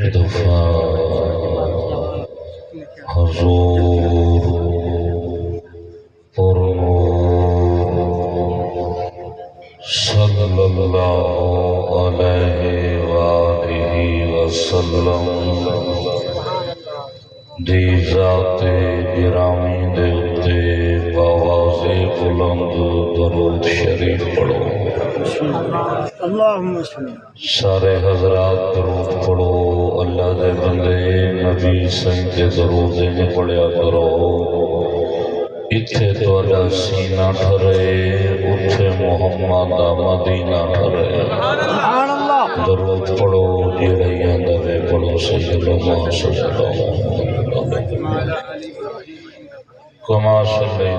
ایک دفعہ حضور اور صلی اللہ علیہ وآلہ وسلم دی ذات گرامی دے اتے باواز بلند درود شریف پڑھو۔ سارے حضرات درود پڑھو۔ اللہ دے بندے نبی سنگ کے درود نہیں پڑھیا کرو۔ اتھے توڑا سینہ ٹھرے، اتھے محمد مدینہ ٹھرے۔ درود پڑھو جیڑے اندرے پڑھو سید اللہ صلی اللہ کما صلی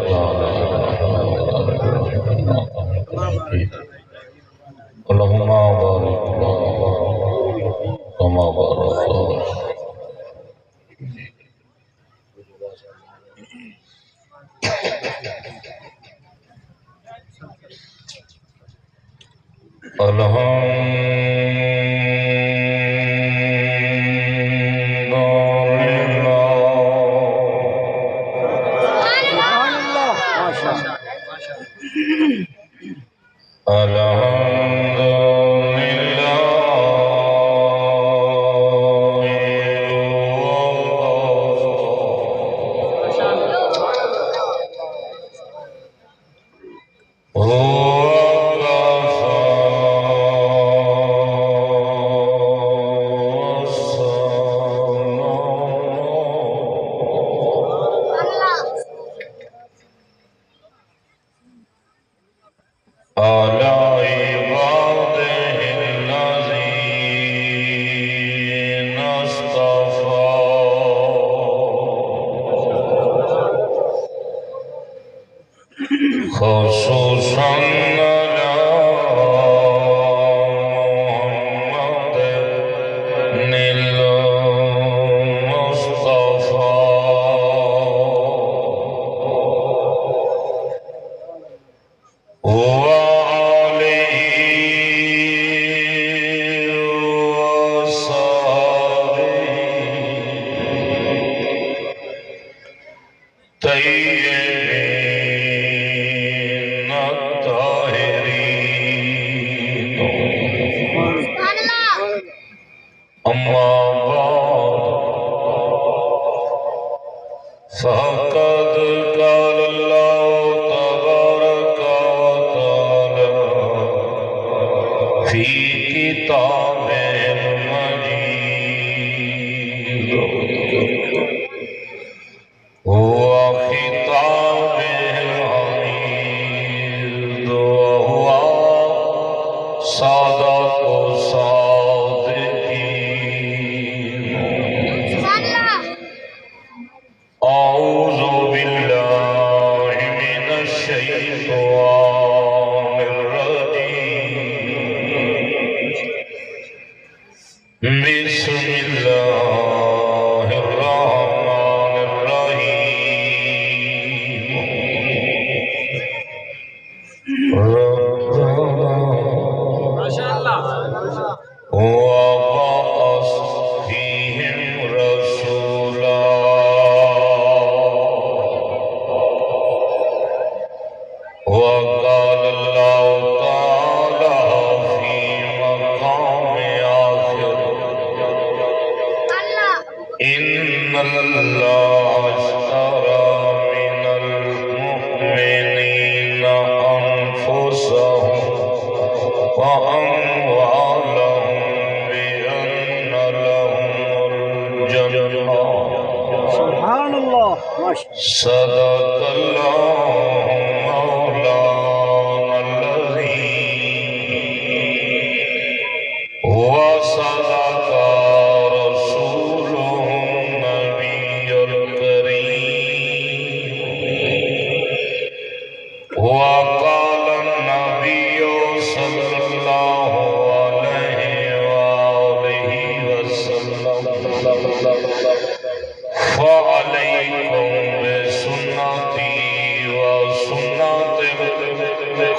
اللہم بارک کما بارک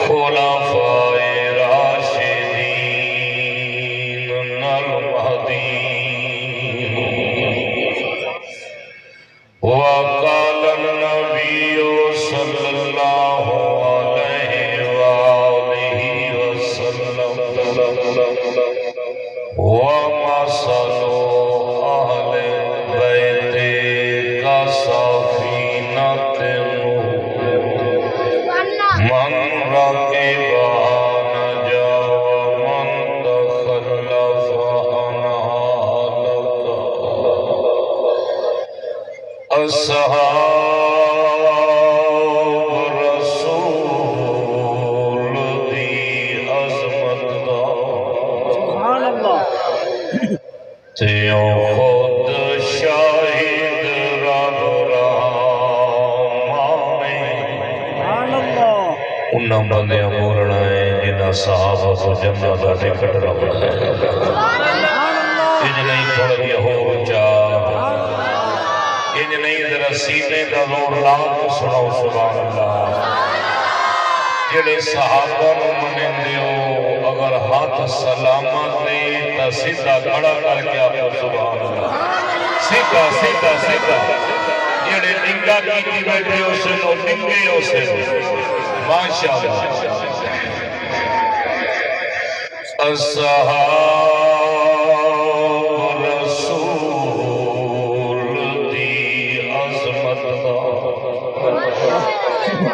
خلفائے راشدین المہدیین وقال النبي صلى الله عليه وآله وسلم ومثل أهل البيت كسفينة من ركبها نجا ومن دخل فأنهلك أصحاب رسول دی عظمت دا سبحان اللہ تیوں خود شاہد رب رحمانے سبحان اللہ انہاں بندیاں بولنا ہے جنہاں صحابہ کو جنہ دا ٹکٹ رکھنا ہے انج نہیں تھوڑا دیا ہو چاہ انج نہیں ذرا سینے دا زور لا کے سناؤ سبحان اللہ جڑے صحابہ نو منن دیو اگر ہاتھ سلامت دے تا سیدھا کھڑا کر کے آپ کو سبحان اللہ سیدھا سیدھا سیدھا جڑے ڈنگا کیتی بیٹھے ہو سے نو ڈنگے ہو سے ماشاءاللہ اصحاب رسول دی عظمت دا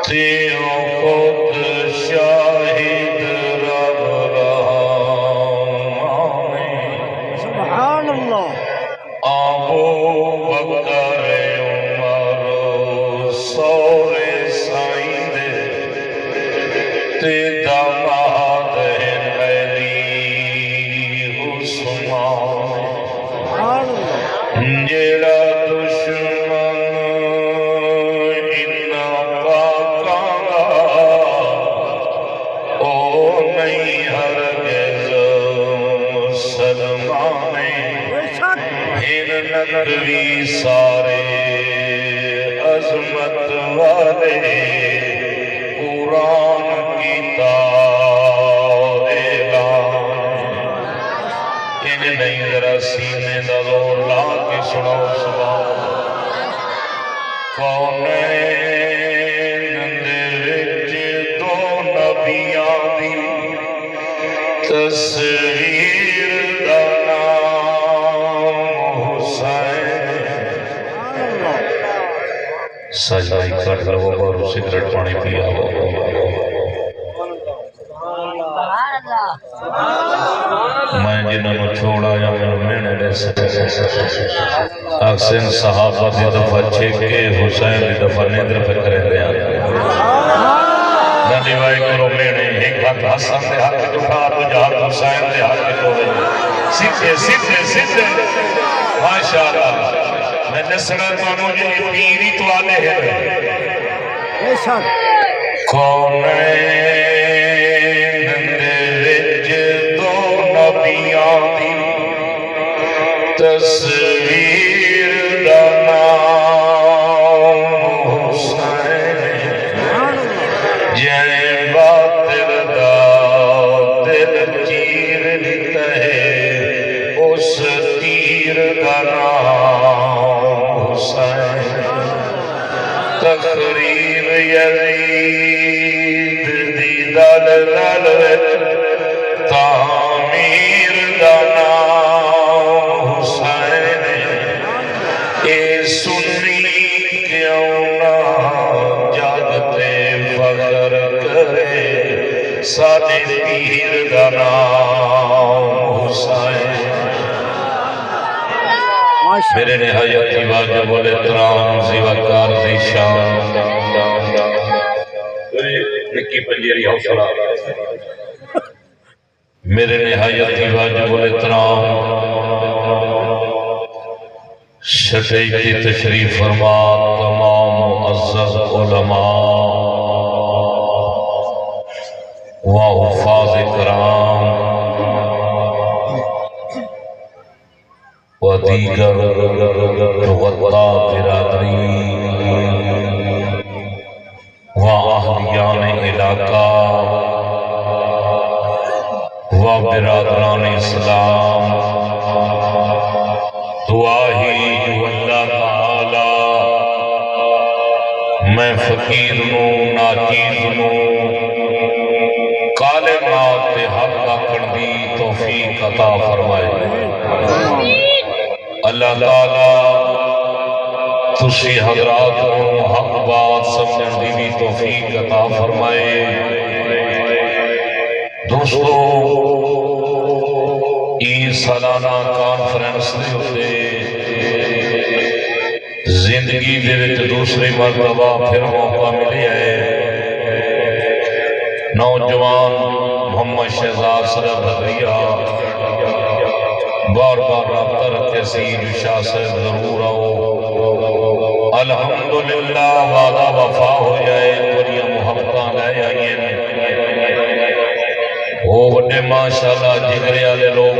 تیوں خود شاہد رب رحمانے سبحان اللہ ابو بکر عمر سورے سائیں دے تے داماد علی عثمان سبحان اللہ جیڑا دشمن انہا پاکاں گا او نہیں ہرگز مسلمانے ہن نبوی سارے عظمت والے قرآن کیتا اعلان ان نہیں ذرا سینے دا زور لا کے سناؤ سبحان کونین دے وچ دو نبیاں دی تصویر دا نام حسین سجائی کٹ لو اور سگریٹ پانی پیا ہو میں جنہوں نے چھوڑا یا میں نے لے سکے اکسن صحابہ دی دفعہ چھکے حسین دی دفعہ نیدر پہ کریں دے آنے نبی بھائی کرو میں نے ایک ہاتھ حسن دے ہاتھ اٹھا تو جہاں حسین دے ہاتھ تو سیدھے سیدھے سیدھے ماشاءاللہ میں نسڑا تو مجھے پیری تو آنے ہیں بے شک کونین دے وچ دو نبیاں دی تصویر دا نام حسین جے باطل دا دل چیر لیتا ہے اس تیر دا نام حسین تقریر یزید دی دل دل تعمیر دا نام حسین اے سنی کیوں نہ جاگتے فخر کرے ساڈے پیر دا نام حسین میرے نہایت کی واجب الاحترام زیوکار ذیشان نکی پنجیری حوصلہ میرے نہایت کی واجب الاحترام شفیع کی تشریف فرما تمام معزز علماء و حفاظ کرام و دیگر غطا برادری و اہلیان علاقہ و برادران اسلام دعا ہی جو اللہ تعالی فقیر نو ناچیز نو کالمات تے حق آکھن دی توفیق عطا فرمائے اللہ تعالی تسی حضرات کو حق بات سمجھن دی بھی توفیق عطا فرمائے دوستو سالانہ کانفرنس دے ہوتے زندگی دے وچ دوسری مرتبہ پھر موقع ملے ہے نوجوان محمد شہزاد صاحب بدریہ بار بار رابطہ رکھے سید شاہ صاحب ضرور آؤ الحمدللہ وعدہ وفا ہو جائے بڑی محبتاں لے آئیے وہ بڑے ماشاءاللہ جگرے والے لوگ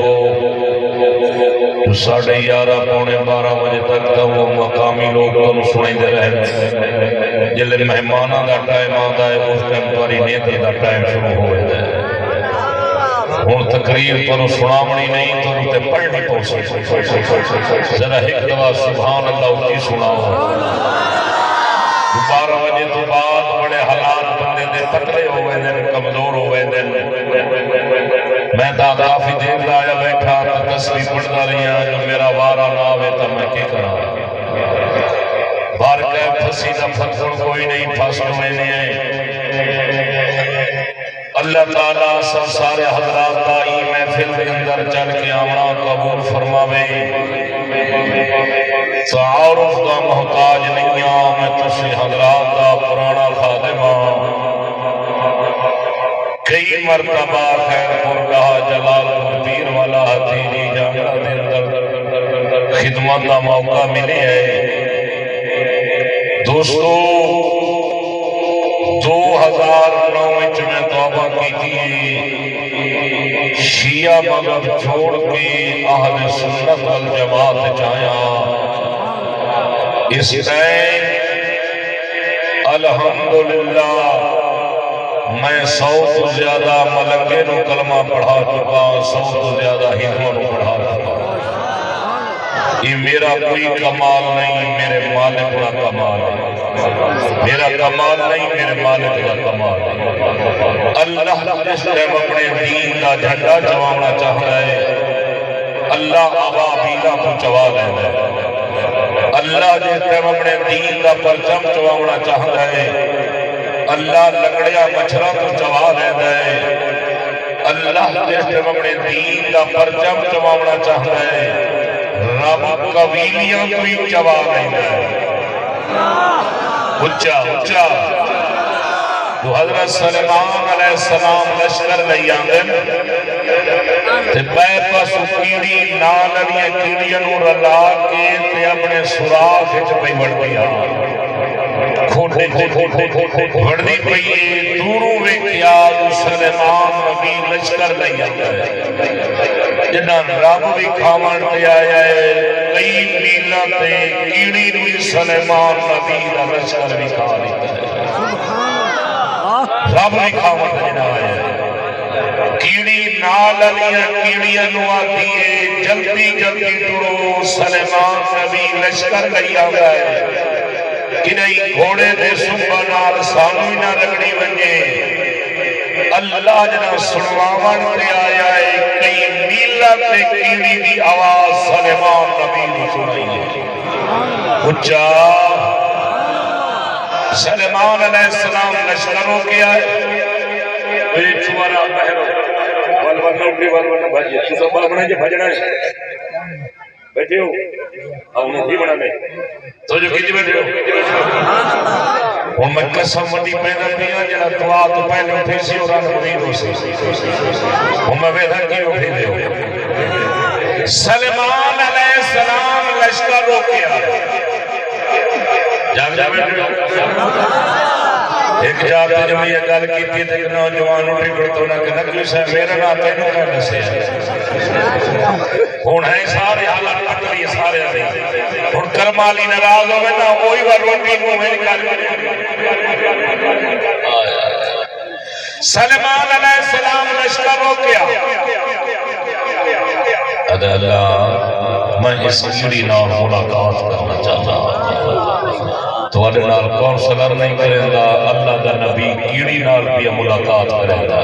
جو 11:30 پونے 12 بجے تک تو وہ مقامی لوگ تو سنائی دے رہے جلے مہمانہ دا ٹائم آتا ہے اس ٹائم تاری نیتی دا ٹائم شروع ہو جائے ہوں تقریر تو سناونی نہیں تو تے پڑھنی پوسی ذرا ایک دفعہ سبحان اللہ اچھی سناؤ 12 بجے تو بعد بڑے حالات بندے دے پتلے ہو گئے دن کمزور ہو گئے دن میں تا کافی دیر آیا بیٹھا تصویر پڑھتا رہی ہوں جو میرا وارہ نہ آوے تو میں کی کرا بار کہ پھسی دا فتر کوئی نہیں پھس ہوئے نہیں اللہ تعالیٰ سب سارے حضرات دائی محفل کے اندر چل کے آمنا قبول فرماوے تعارف کا محتاج نہیں ہوں میں تسی حضرات دا پرانا خادمہ کئی مرتبہ خیر پرگاہ جلال پیر والا حتیجی جانگرہ دے اندر خدمت کا موقع ملی ہے دوستو 2009 میں توبہ کی تھی شیعہ مذہب چھوڑ کے اہل سنت والجماعت چاہیا اس ٹائم الحمدللہ میں 100 تو زیادہ ملنگے نو کلمہ پڑھا چکا 100 تو زیادہ ہندوؤں نو پڑھا چکا یہ میرا کوئی کمال نہیں میرے مالک کا کمال ہے میرا کمال نہیں میرے مالک کا کمال ہے اللہ جس ٹائم اپنے دین کا جھنڈا چوانا چاہتا ہے اللہ ابابیلا کو چوا لیتا ہے اللہ جس ٹائم اپنے دین کا پرچم چوانا چاہتا ہے اللہ لگڑیا مچھرا کو چوا لیتا ہے اللہ جس ٹائم اپنے دین کا پرچم چوانا چاہتا ہے رب قبیلیاں تو ہی چوا لیتا ہے اچھا اچھا تو حضرت سلیمان علیہ السلام لشکر لئی آنگن تے پیر پاس کیڑی نال علیہ کیڑیاں نو رلا کے تے اپنے سوراخ وچ پئی وڑ گیا کھوٹے وڑدی پئی دوروں ویکھیا سلیمان نبی لشکر لئی آندا ہے جنہاں رب بھی کھاون تے آیا ہے کئی میلاں تے کیڑی نو سلیمان نبی دا لشکر بھی کھا لیتا ہے رب بھی کھاون تے آیا ہے کیڑی نال علیہ کیڑیاں نو آتی ہے جلدی جلدی ٹرو سلیمان نبی لشکر لئی آندا ہے کہ نہیں گھوڑے دے سنبا نال سانوی نہ رگڑی ونجے اللہ جنا سنواون تے آیا ہے کئی میلہ تے کیڑی دی آواز سلیمان نبی نے سنائی ہے اچھا سلیمان علیہ السلام لشکروں کیا ہے چھوارا بہرو والورنہ اپنی والورنہ بھاجیے تو سب بنا جے بھجنا ہے بیٹھے ہو اور نہیں بنا میں تو جو کیجئے بیٹھے ہو اور میں قسم وڈی پیدا دیا جنہا دعا تو پہلے اٹھے سی اور آن مرید ہو سی اور میں ویدھا کی اٹھے دے ہو سلیمان علیہ السلام لشکر رو کیا جاگ جا بیٹھے ہو ایک جاتے جو میں یہ گل کی تھی کہ نوجوان اٹھی کرتو نہ کہ نکلی سے میرا ناتے نو کہنے سے ہون ہے سارے حالات پتلی سارے آدھی ہون کرمالی نراز ہو میں نا اوہی بار روٹی مو میں نکال سلیمان علیہ السلام لشکر ہو کیا اللہ میں اس کیڑی نام ملاقات کرنا چاہتا ہوں تواڈے نال کونسلر نہیں کریں دا اللہ دا نبی کیڑی نال بھی ملاقات کریں دا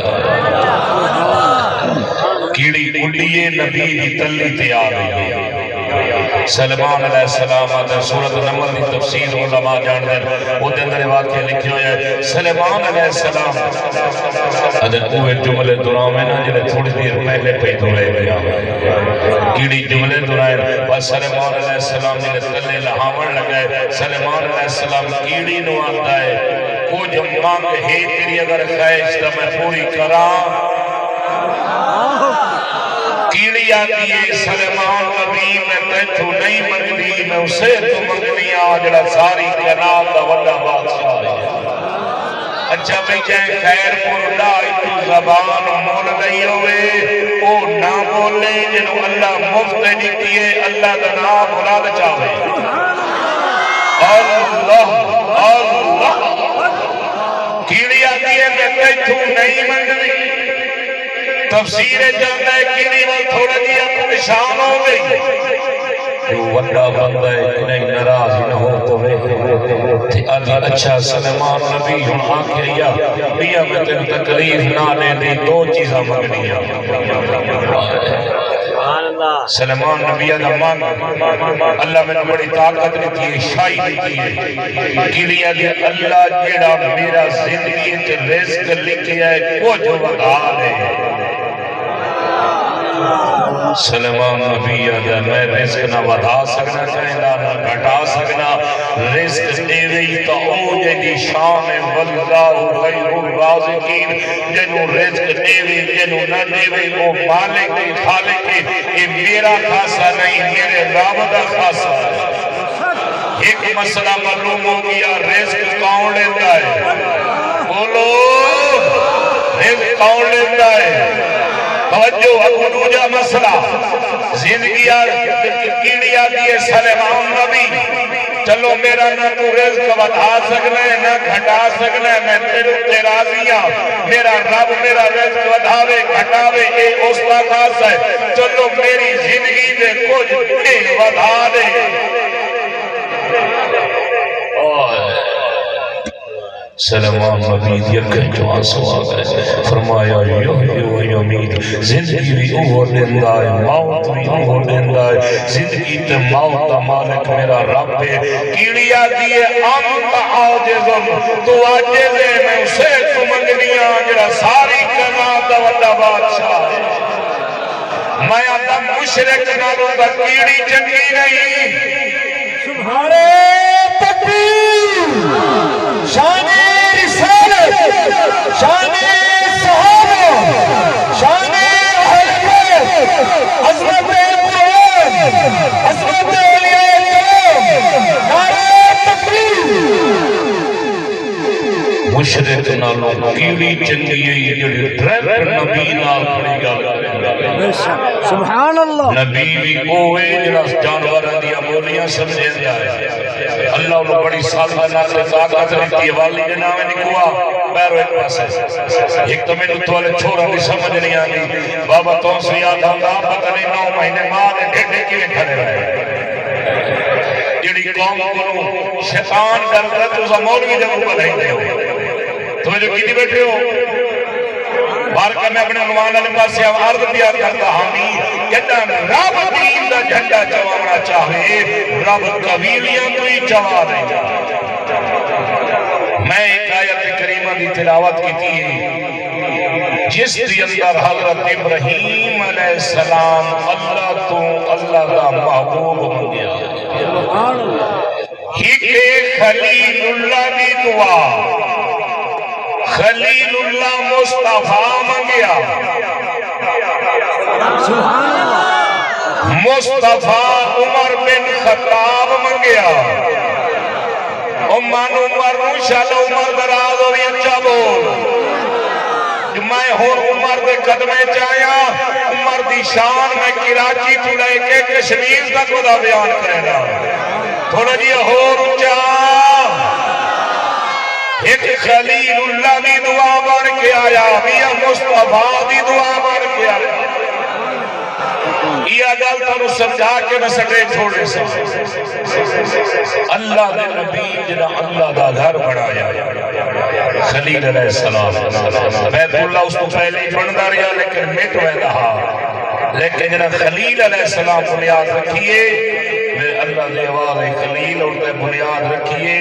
کیڑی اڈیے نبی دی تلی تیار ہے سلیمان علیہ السلام آدھر سورت نمل دی تفسیر علماء جان دیں وہ دے اندر واقعہ لکھے ہوئے ہیں سلیمان علیہ السلام آدھر اوہ جملے دوران میں نا جنہیں تھوڑی دیر پہلے پہ دورے گیا کیڑی جملے دورائیں بس سلیمان علیہ السلام جنہیں تلے لہاون لگائے سلیمان علیہ السلام کیڑی نو آتا ہے کو جو مانگ ہے تیری اگر خواہش تو میں پوری کرام کیڑی آتی ہے سلیمان نبی میں تو نہیں منگنی میں اسے تو منگنی آجڑا ساری کنال دا وڈا بادشاہ ہے اچھا میں جائیں خیر پر لائی تو زبان مول نہیں ہوئے او نہ بولے جنہوں اللہ مفت دیتی ہے اللہ دا نام مراد چاہے اللہ اللہ کیڑی آتی ہے میں تو نہیں منگنی تفسیر جاندہ ہے کیڑی وال تھوڑا جی اپنشان ہو گئی جو وڈا بندہ ہے کہ نہیں نراض نہ ہو تو تھی آدھی اچھا سلیمان نبی ہم آنکھیں یا بیا میں تین تکلیف نہ لے دی دو چیزاں مگنی سلیمان نبی آدھا مانگ اللہ میں نے بڑی طاقت لیتی ہے شائی لیتی ہے کیڑی آدھی اللہ جیڑا میرا زندگی تے رزق لکھے ہے وہ جو بتا دے سلیمان نبی آدھا میں رزق نہ بڑھا سکنا چاہیے نہ گھٹا سکنا رزق دے رہی تو او جنی شان واللہ غیر الرازقین جنو رزق دے رہی جنو نہ دے رہی وہ مالک کی خالق کی یہ میرا خاصہ نہیں میرے رب دا خاصہ ہے ایک مسئلہ معلوم ہو گیا رزق کون لیتا ہے بولو رزق کون لیتا ہے توجہ ابو دوجہ مسئلہ زندگی کیڑی آتی ہے سلیمان نبی چلو میرا نہ تو رزق بڑھا سکنا ہے نہ گھٹا سکنا ہے میں تیرے راضیاں میرا رب میرا رزق بڑھاوے گھٹاوے اے اس کا خاص ہے چلو میری زندگی میں کچھ بڑھا دے سلیمان نبی یکن جو آنسو آگئے فرمایا یو یمید زندگی بھی اوہ لیندہ ہے موت بھی اوہ لیندہ ہے زندگی تے موت مالک میرا رب ہے کیڑی آتی ہے انت عاجزم تو عاجز ہے میں اسے تو منگنیاں جڑا ساری کنات وڈا بادشاہ ہے میں آتا مشرک نالوں کا کیڑی چنگی نہیں سبحان تکبیر شان رسالت شان صحابہ شان اہل بیت عظمت قرآن عظمت اولیاء کرام نعرہ تکبیر مشرک نالوں کیڑی چنگی ہے جڑی ڈریکٹ نبی نال پڑی گل سبحان اللہ نبی بھی کوئے جڑا جانوراں دی بولیاں سمجھیندا ہے اللہ انہوں بڑی سالمانات سے طاقت رہتی ہے والی نے نامے نکوا بیرو ایک پاس ہے ایک تو میں تو والے چھوڑا بھی سمجھ نہیں آنی بابا تو سے یاد آتا پتہ نہیں 9 مہینے ماں نے ڈھٹے کیے کھڑے رہے جڑی قوم کو شیطان ڈرتا تو اسا مولوی دے اوپر نہیں دے ہو تو جو کیتی بیٹھے ہو بار کا میں اپنے عنوان والے پاس سے عرض دیا کرتا ہمیں جدا رب دین دا جھنڈا چوانا چاہے رب قبیلیاں تو ہی چوا رہے میں ایک آیت کریمہ دی تلاوت کی تھی جس دی اندر حضرت ابراہیم علیہ السلام اللہ تو اللہ کا محبوب ہو گیا ہی خلیل اللہ دی دعا خلیل اللہ مصطفیٰ منگیا مصطفیٰ عمر بن خطاب منگیا عمر مشال عمر دراز ہوئی اچھا بول میں ہوں عمر دے قدمے چاہیا عمر دی شان میں کراچی تو لے کے کشمیر تک دا بیان کرے گا تھوڑا جی ہور اچھا ایک خلیل اللہ دی دعا بن کے آیا میاں مصطفیٰ دی دعا بن کے آیا یہ گل تو سمجھا کے نہ سکے چھوڑے سے اللہ دے نبی جنہ اللہ دا گھر بنایا خلیل علیہ السلام بیت اللہ اس کو پہلے ہی بندا رہا لیکن مٹ ویندہ لیکن جنہ خلیل علیہ السلام بنیاد رکھیے اللہ دے آواز خلیل اور تے بنیاد رکھیے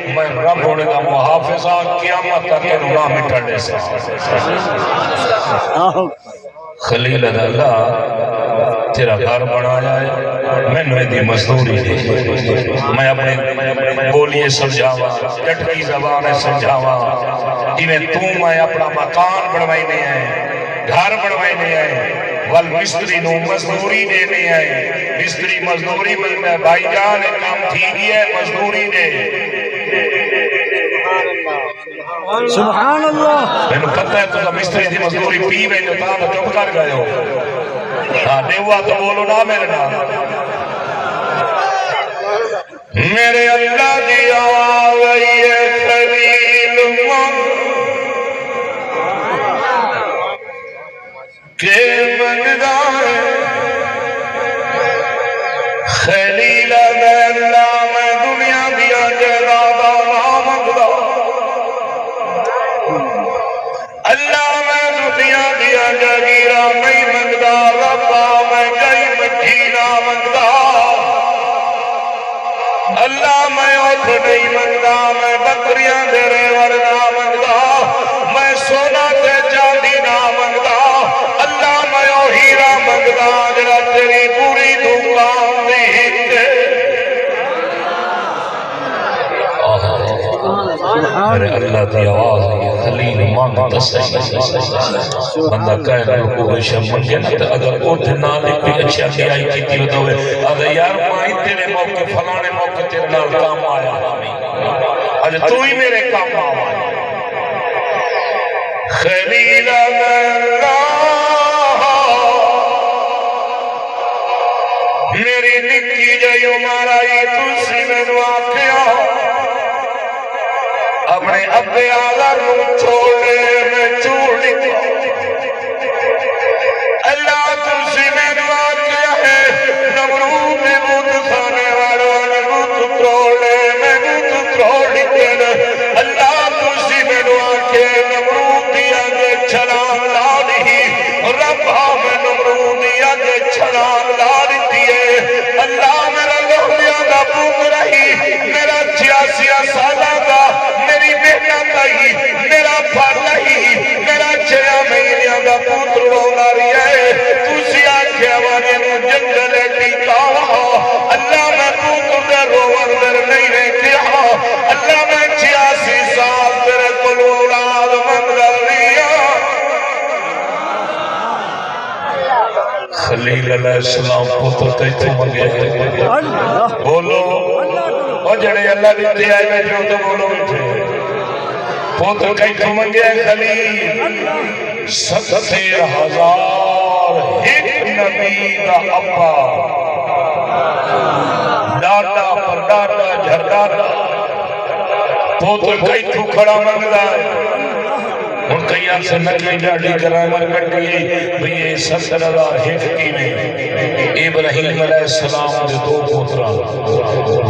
میں رب ہونے دا محافظہ قیامت تک نہ مٹھڑے سے خلیل اللہ تیرا گھر بنایا ہے میں نے دی مزدوری دی میں اپنے بولیے سمجھاوا جٹکی زبان سمجھاوا جی میں میں اپنا مکان بنوائی نہیں ہے گھر بنوائی نہیں ہے وال مستری نو مزدوری دینے ہے مستری مزدوری ملتا ہے بھائی جان کام ٹھیک ہی ہے مزدوری دے سبحان اللہ میں نے پتہ ہے تو مستری دی مزدوری پی میں جو تھا تو چپ کر گئے ہو ہاں دیوا تو بولو نا میرے نام میرے اللہ دی آواز یہ خلیل کہ منگار خلیل اللہ میں دنیا دیا جلادہ نامگدہ اللہ میں دنیا دیا جگیرہ نہیں منگدہ ربا میں گئی مٹھی نامگدہ اللہ میں اٹھ نہیں منگدہ میں بکریاں دیرے ورنہ منگدہ میں سونا تے چاندی نامگدہ اللہ میں ہیرا منگدہ جڑا تیری پوری دکان دیکھتے میرے اللہ دی آواز ہے خلیل مانگتا صحیح بندہ کہہ رکو بشا منگے نا تو اگر اوٹھ نہ لے کوئی اچھی آگے آئی کی تھی ہوتا ہوئے اگر یار مائی تیرے موقع فلانے موقع تیرے نال کام آیا آج تو ہی میرے کام آیا خلیل اللہ میری نکی جائیو مارائی تُسی میں نواقعہ اپنے ابے آلہ رو چھوڑے میں چوڑ لکھا اللہ تُسی میں نواقعہ ہے نمرود بود خانے والا نمرود تروڑے میں نمرود تروڑ لکھا اللہ تُسی میں نواقعہ نمرود دیا گے چھلام لالی ربا میں نمرود دیا گے چھلام لالی اللہ میرا لوہیا دا پوت رہی میرا 86 سالہ دا میری بیٹا رہی میرا پھر رہی میرا 6 مہینیاں دا پوت رونا رہی ہے تُسی آکھے وانے نو جنگل ٹیکا اللہ میں پوت دے روان در نہیں رہتی اللہ میں 86 سال تیرے کل اولاد منگر رہی خلیل علیہ السلام پوتر تیتو منگے بولو اور جڑے اللہ دیتے آئے میں جو تو بولو بیٹھے پوتر تیتو منگے خلیل 70,000 ایک نبی دا ابا ڈاٹا پر ڈاٹا جھرداٹا پوتر تیتو کھڑا منگا ہے ان کئیاں سے نکلی ڈاڑی گرامر کٹی بھی یہ 70,000 ہفتی میں ابراہیم علیہ السلام دے 2 پوترا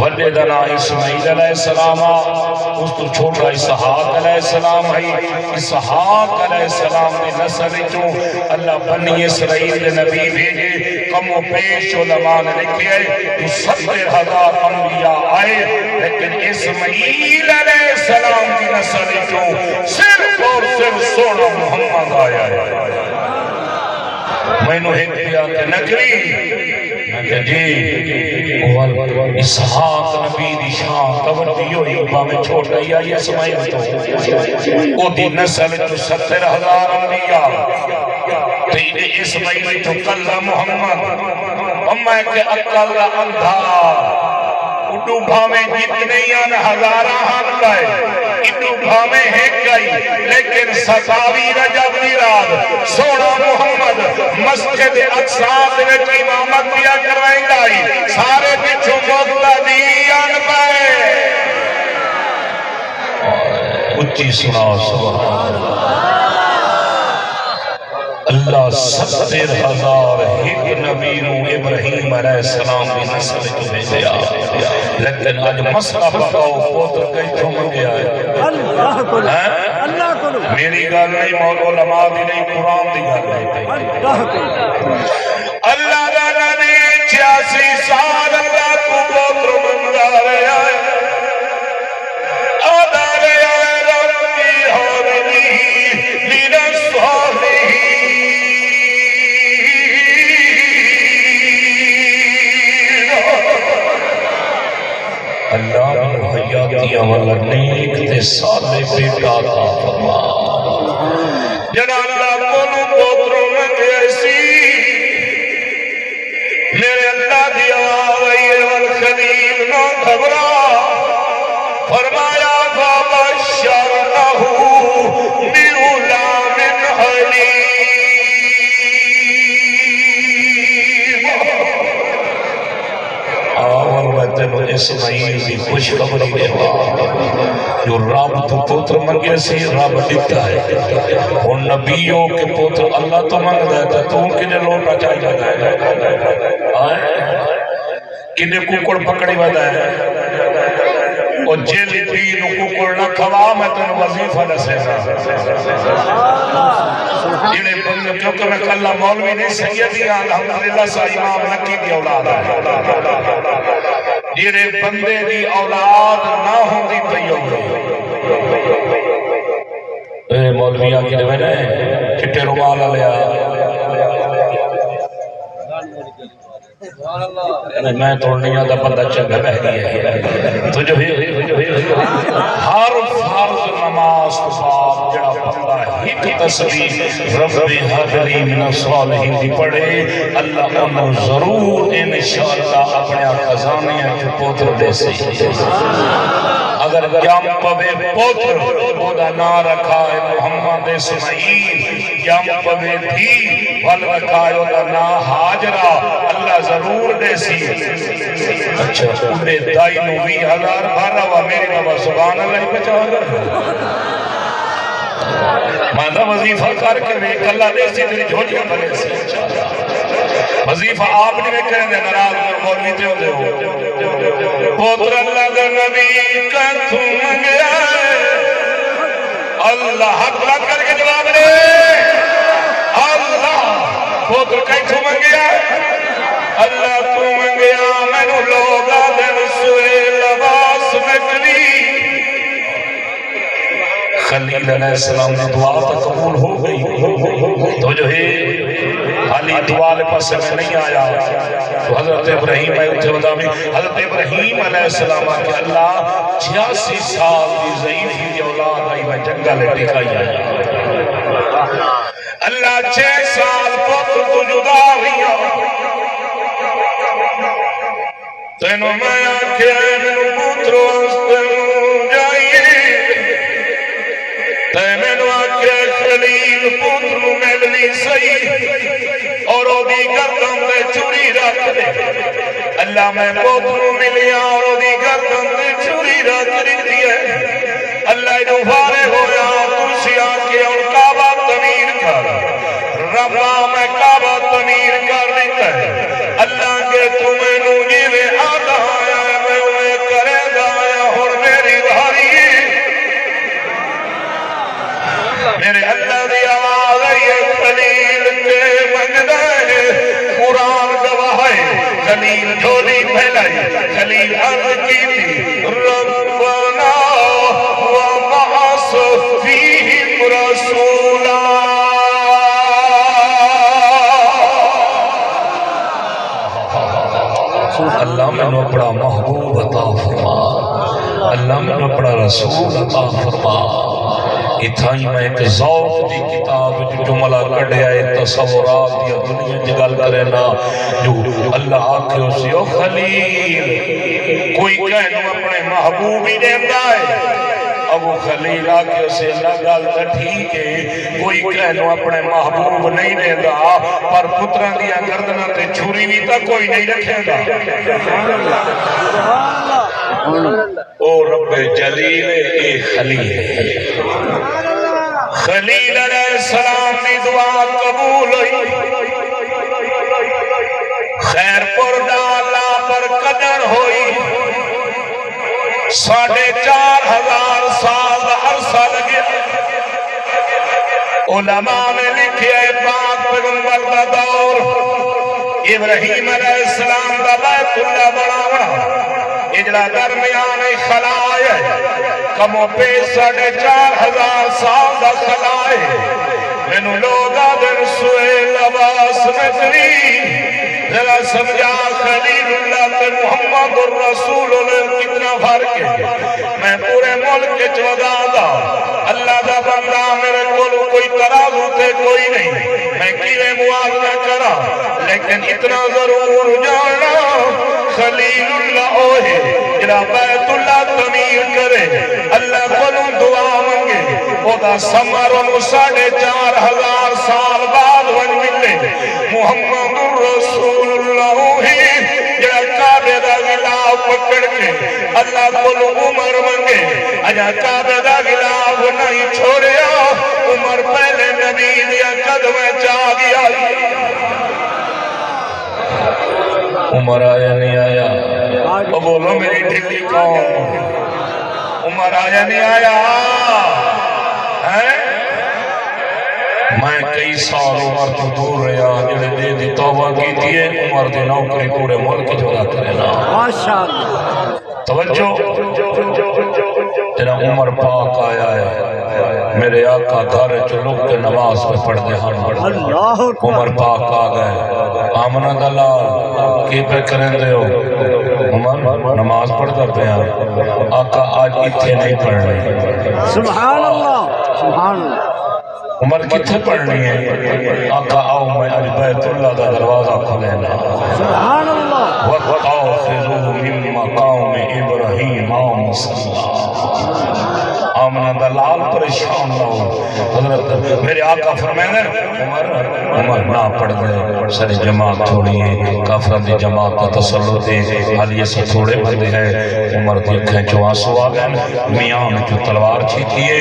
وڈے دنا اسماعیل علیہ السلام اس تو چھوٹا اسحاق علیہ السلام ہے اسحاق علیہ السلام نے نسل چوں اللہ بنی اسرائیل دے نبی بھیجے کم و پیش علماء نے لکھے تو 70,000 انبیاء آئے لیکن اسماعیل علیہ السلام کی نسل چوں صرف اور صرف سونا محمد آیا ہے میں نے ایک دیا کہ نکری میں کہ جی اسحاق نبی دی شان توڑی ہوئی میں چھوٹا ہی آئی اسماعیل تو او دی نسل جو 70,000 انبیاء تینے اسماعیل تو کلہ محمد اما کہ اکل اندھا اڈو بھامے جتنے یان ہزارہ ہم گئے اڈو بھامے ہے گئی لیکن 27 رجب دی رات سونا محمد مسجد اقصاد میں امامت دیا کروائیں گئی سارے پچھو مقتدیان پائے اچھی سنا سبحان اللہ 70,000 ایک نبی نو ابراہیم علیہ السلام کی نسل جو بھیجیا، لیکن آج مسئلہ بتاؤ پوتر کئی تو منگیا ہے؟ اللہ کرو اللہ کرو میری گل نہیں، مولا علماء بھی نہیں، قرآن دی گل نہیں۔ اللہ کرو اللہ دا نبی 86 سال اللہ کو پوتر منگا رہا ہے، آدھا رہا ہے ربی حولی لنصالح۔ اللہ نے حیاتی والا نیک تے صالح بیٹا عطا فرما، جنا اللہ کو پوتر منگے سی، میرے اللہ دی آواز آئی والخلیل نہ گھبرا، فرمایا فبشرنہ بغلام حلیم۔ اور میں تینو اسماعیل دی خوشخبری دیوا، جو رب تو پوتر منگے سی رب دیتا ہے۔ اور نبیوں کے پوتر اللہ تو منگ دیتا ہے، تو کنے لوٹا چاہیے کنے ککڑ پکڑی ودا ہے، اور جیلی پیر ککڑ نہ کھوا، میں تینو وظیفہ دسے جنہیں بندے، کیونکہ میں کلہ مولوی نہیں سیدی الحمدللہ سا امام نکی دی اولاد ہے، جنہیں بندے دی اولاد نہ ہوں دی پیو اے مولوی آگی روے نے چٹے رومال لیا، میں توڑنی آدھا بندہ چنگا بہ گیا ہے تو جو ہر فرض نماز صاحب جڑا بندہ ایک تسبیح رب حضری من الصالحین دی پڑھے، اللہ انہوں ضرور انشاءاللہ اپنے خزانے جو پوتر دے سے۔ اگر جام پوے پوتر خدا نہ رکھا ہے محمد اسماعیل، جام پوے بھی ول رکھا ہے خدا نہ حاجرہ، اللہ ضرور دے سی۔ اچھا انہیں دائی نو 20,000 بھارا ہوا، میری بابا سبحان اللہ ہی بچا ہوگا، ماندہ وظیفہ کر کے میں اللہ دے سی تیری جھوٹیاں بلے سی۔ وظیفہ آپ نے میں کریں دے نراز میں مولوی تے ہو دے ہو، پوتر اللہ دے نبی کا تو منگیا ہے، اللہ حق لگ کر کے جواب دے، اللہ پوتر کئی تو منگیا ہے، اللہ تو منگیا میں نو لوگا دن سوئے لباس نکلی۔ خلیل علیہ السلام نے دعا تو قبول ہو گئی، تو جو ہے حالی دعا لے پاس میں نہیں آیا، تو حضرت ابراہیم ہے اتھے بدا میں حضرت ابراہیم علیہ السلام کہ اللہ 86 سال کی ضعیفی کی اولاد آئی میں جنگا لے ٹکائی آیا، اللہ 6 سال پتر تو جدا رہیا، تینو میں آنکھیں میں پتر واسطے جائیے، تینو آنکھیں خلیل پتر ملنی صحیح، اور او دی گردن دے چوری رکھ دے، اللہ میں پتر ملیا اور او دی گردن دے چوری رکھ دی ہے، اللہ ادھو فارے ہویا تُسی آنکھیں اور کعبہ تعمیر کر، ربا میں کعبہ تعمیر کر دیتا ہے، اللہ کے تمہیں نو جیوے آدھا آیا ہے، میں انہیں کرے دایا اور میری بھاری میرے اللہ دی آواز ہے، خلیل کے منگدہ ہے، قرآن گواہ ہے، خلیل جھولی پھیلائی، خلیل عرض کی تھی ربنا وبعث فیہم رسولا، اللہ میں نے اپنا محبوب عطا فرما، اللہ میں نے اپنا رسول عطا فرما۔ اتھائی میں ایک ذوق دی کتاب جو جملہ کڑے آئے تصورات یا دنیا جگل کرنا، جو اللہ آکھے اسی او خلیل، کوئی کہنو اپنے محبوب ہی دیتا ہے، ابو خلیل آکھے اسے اللہ گالتا ٹھیک ہے، کوئی کہنو اپنے محبوب نہیں دیتا، پر پتران دیا گردنا تے چھوری بھی تا کوئی نہیں رکھے گا۔ او رب جلیل اے خلیل، خلیل علیہ السلام کی دعا قبول ہوئی خیر پر ڈالا پر قدر ہوئی 4,500 سال عرصہ لگیا علماء نے لکھیا ہے پاک پیغمبر دا دور ابراہیم علیہ السلام دا بیت اللہ بناونا اجلا درمیان خلا ہے کمو پہ 4,500 سال دا خلا ہے مینو لوگ آدھر سویل عباس نظری ذرا سمجھا خلیل اللہ تے محمد الرسول اللہ کتنا فرق ہے میں پورے ملک کے چودا دا اللہ دا بندہ میرے کول کوئی ترازو تے کوئی نہیں میں کیویں موازنہ کرا لیکن اتنا ضرور جاننا خلیل اللہ اوہے جڑا بیت اللہ تعمیر کرے اللہ کولوں دعا منگے او دا ثمر انو 4,500 سال بعد ون ملے محمد الرسول اللہ ہی جڑا کعبے دا غلاف پکڑ کے اللہ کولوں عمر منگے اجا کعبے دا غلاف نہیں چھوڑیا عمر پہلے نبی دیا قدم چا گیا عمر آیا نہیں آیا وہ بولو میری ڈھلی کون عمر آیا نہیں آیا میں کئی سال عمر تو دور رہا جڑے دے دی توبہ کی دیئے عمر دی نوکری پورے ملک جو رہا کرنا ماشاءاللہ توجہ جنہا عمر پاک آیا ہے میرے آقا گھر چلوک کے نماز پہ پڑھ دے عمر پاک آ گئے آمنہ دلال کی پہ کریں دے ہو عمر نماز پڑھ کرتے ہیں آقا آج اتھے نہیں پڑھ رہے سبحان اللہ سبحان اللہ عمر کتھے پڑھنی ہے آقا آؤ میں آج بیت اللہ دا دروازہ کھلینا سبحان اللہ وَتَعْفِرُوا مِن مَقَامِ إِبْرَهِيمَ مُصَلَّى آمنہ دلال پریشان لہو حضرت میرے آقا فرمائے عمر نہ پڑھ دے ساری جماعت چھوڑیے کافران دی جماعت کا تسلط دے حالیے سے تھوڑے بندے ہیں عمر دی اکھیں جو آنسو آگئے میاں میں جو تلوار چھیتیے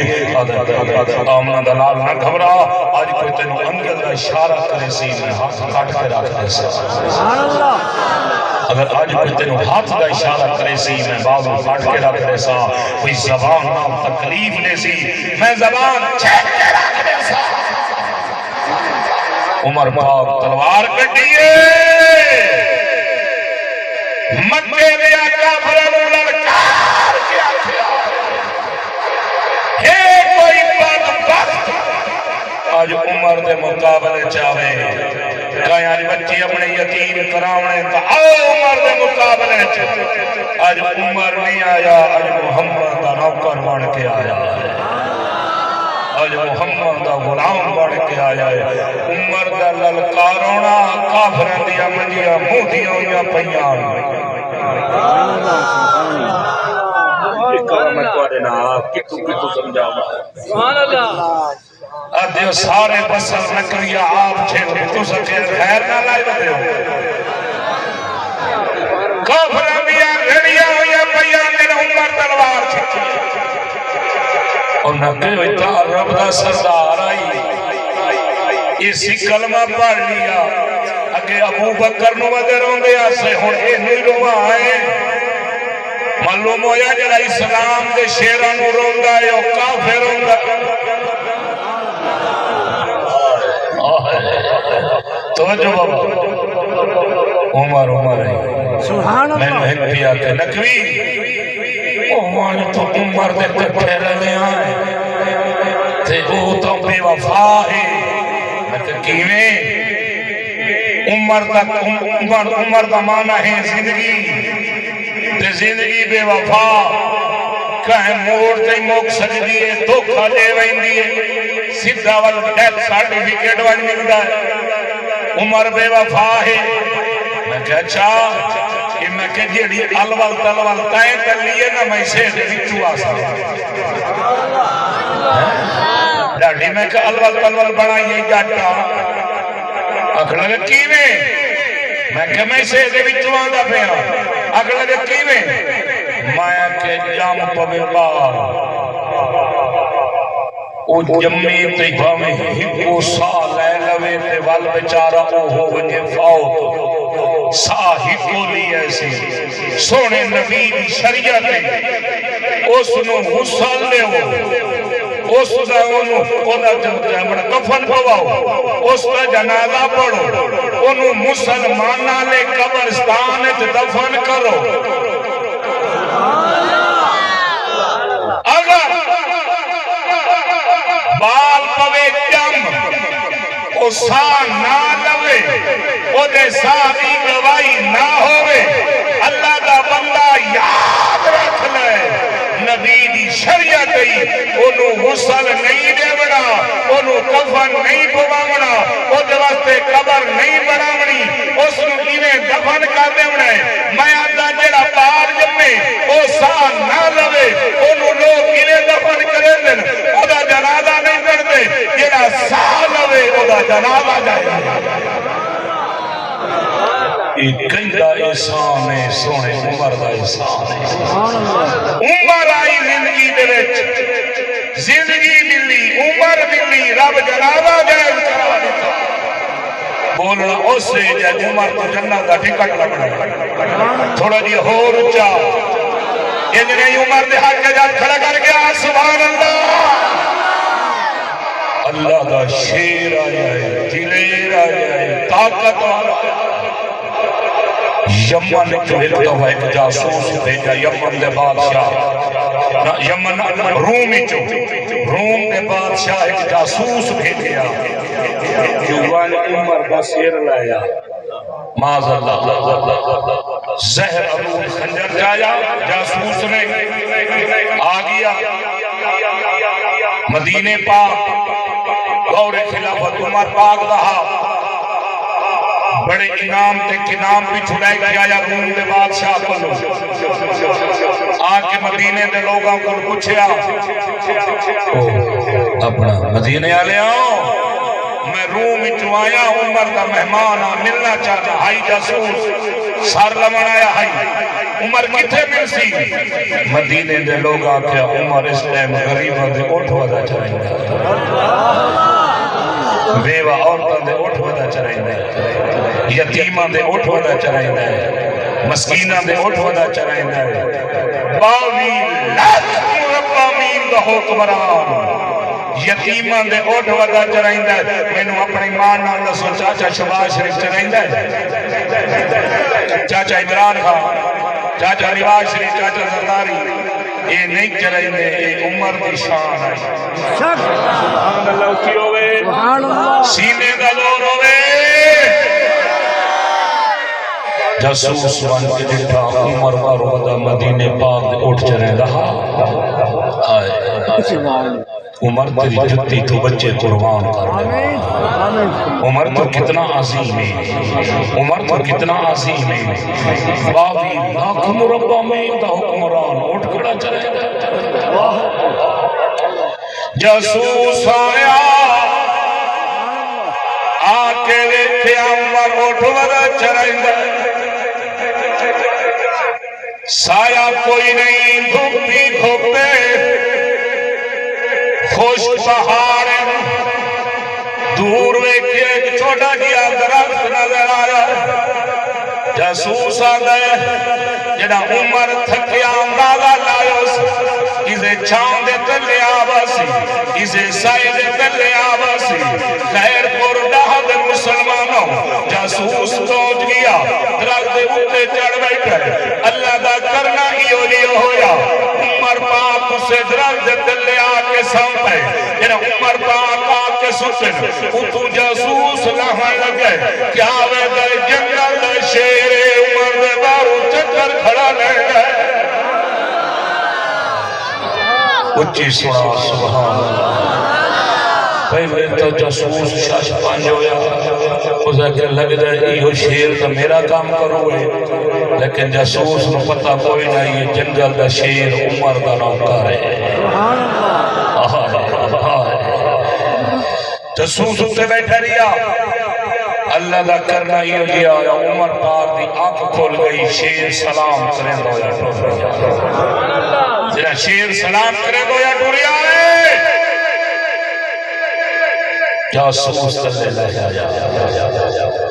آمنہ دلال نہ گھبرا آج کوئی تینو انگل کا اشارہ کرے سی میں ہاتھ کاٹ کے رکھ دے سی سبحان اللہ اگر آج کوئی تینو ہاتھ کا اشارہ کرے سی میں بازو کاٹ کے رکھ دے سا کوئی زبان نام تکلیف لے سی میں زبان چھیک کے رکھ دے سا عمر پاک تلوار کٹیے مکے دیا کافرن لڑکار کیا کیا ہے کوئی بدبخت آج عمر دے مقابلے چاہے کہیں آج بچی اپنے یتیم کراؤنے تا آؤ عمر دے مقابلے چاہے آج عمر نہیں آیا آج محمد دا نوکر بن کے آیا ہے آج محمد دا غلام بن کے آیا ہے عمر دا للکارونا کافران دیا منجیا منہ دیا ہویا پیان میں کوڑے نا کتو سمجھاؤں سبحان اللہ ادھے سارے بسر نکریا آپ چھے تو سکے خیر نہ لائے بتے ہو کافران دیا گھڑیا ہویا پیان دن عمر تلوار چھکی اور نکے ہوتا رب دا سردار آئی اسی کلمہ پڑھ لیا اگے ابو بکر نو ودے روندے آسے ہون اے نہیں روا آئے معلوم ہویا جڑا اسلام دے شیران روندا ہے او کافر روندا توجہ بابا عمر ہے سبحان میں اللہ ایک پیا کے نکوی عمر تو عمر دے کٹھے رہنے آئے تے او تو بے وفا ہے میں کہ کیویں عمر دا معنی ہے زندگی تے زندگی بے وفا کہیں موڑ تے موک سجدی ہے دھوکھا دے ویندی ہے سیدھا وال ڈیتھ سرٹیفکیٹ وال ملتا ہے عمر بے وفا ہے میں کہ اچھا کہ میں کہ جیڑی الوال تلوال تائیں تلیے نا میں سے وچو آسا ڈاڑی میں کہ الوال تلوال بنائیے جاٹا اکھڑا کہ کیویں میں کہ میں سے وچو آندا پیا اکھڑا کہ کیویں میں کہ جام پوے بار او جمے تے بھاویں ہکو سا لے لوے تے وال بیچارہ او ہو وجے فوت سا ہکو لی ایسی سونے نبی دی شریعت اس نو غسل لے ہو اس دا انہوں کفن پواؤ اس دا جنازہ پڑھو انہوں مسلمانہ لے قبرستان دفن کرو اگر بال پوے جم او سا نہ لوے او دے سا بھی گوائی نہ ہوئے اللہ دا بندہ یاد رکھ لے نبی دی شریعت ہی انہوں غسل نہیں دے بڑا انہوں کفن نہیں پواونا او دے واسطے قبر نہیں بڑھاونی اس نو کیویں دفن کر دیونا ہے میں آدھا جڑا بال جمے او سا نہ لوے انہوں لوگ کیویں دفن کرے دن او دا جنازہ نہیں کرتے جڑا سا لوے او دا جنازہ جائے کئیدا احسان ہے سونے عمر دا احسان ہے عمر آئی زندگی دے وچ زندگی ملی عمر ملی رب جنازہ جائز کرا دیتا بولنا اس سے جائے عمر تو جنت دا ٹکٹ لگنا تھوڑا جی ہور اچا یہ جنہیں عمر دے حق کے جات کھڑا کر گیا سبحان اللہ اللہ دا شیر آیا ہے دلیر آیا ہے طاقت والا یمن جو ایک دفعہ ایک جاسوس بھیجا یمن دے بادشاہ یمن رومی جو روم دے بادشاہ ایک جاسوس بھیجیا جوان عمر کا سیر لایا معاذ اللہ زہر ابو خنجر جایا جاسوس نے آ گیا مدینے پاک دور خلافت عمر پاک دہا بڑے انعام تے کنام بھی چھڑائے کیا یا روم دے بادشاہ کو آکے مدینے دے لوگاں کو پوچھیا اپنا مدینے آلے آؤ میں روم اچھو آیا عمر کا مہمان ملنا چاہتا ہائی جاسوس سار لمن آیا ہائی عمر کتھے مل سی مدینے دے لوگ آکھیا عمر اس ٹائم غریبہ دے اٹھ ودا چرائیں گا بیوہ عورتوں دے اٹھ ودا چرائیں گا یتیمہ دے اٹھ ودا چرائیں گا مسکینہ دے اٹھ ودا چرائیں گا 22 لاکھ مربع میل دا حکمران یتیمہ دے اٹھ ودا چرائیں گا میں نے اپنی ماں نام دسو چاچا شباز شریف چرائیں گا چاچا عمران خان چاچا رواز شریف چاچا زرداری یہ نہیں چرائیں گے یہ عمر کی شان ہے سبحان اللہ اٹھی ہوئے سینے دا دور ہوئے جاسوس بن کے جٹھا عمر بارو بدا مدینے پاک دے اٹھ چرائیں رہا عمر تیری جتی تو بچے قربان کر دے عمر تو کتنا عظیم ہے عمر تو کتنا عظیم ہے 22 لاکھ مربع میل دا حکمران اٹھ کھڑا چرائیں جاسوس آیا آکے ویکھے عمر اٹھ ودا چرائیں سایہ کوئی نہیں دھوپی دھوپے خوش پہاڑ دور ویکھے ایک چھوٹا گیا درخت نظر آیا جاسوس آدھے جڑا عمر تھکیا اندازہ لائیو اسے چھاؤں دے تلے آباسی اسے سائے دے تلے آباسی خیر پر دہد مسلمانوں جاسوس پہنچ گیا درخت دے اتے چڑھ بیٹھے اللہ دا کرنا ہی ہویا عمر پاک اسے درخت دے تلے آکے سامپے جنہا عمر پاک آکے سوچن اتو جاسوس لہن لگے کیا وے دے جنگل دے شیر عمر دے بارو چکر کھڑا لے گئے اچھی سنا سبحان اللہ پہلے تو جاسوس شاش پانج ہویا اسے کہ لگ جائے یہ شیر تو میرا کام کروئے لیکن جاسوس نو پتہ کوئی نہیں یہ جنگل دا شیر عمر دا نوکر ہے جاسوس اتے بیٹھے رہیا اللہ دا کرنا یہ گیا عمر پاک دی آنکھ کھول گئی شیر سلام کریں دو یا ٹوریا جنہا شیر سلام کریں دو یا ٹوریا ہے جاسوس تلے لے آیا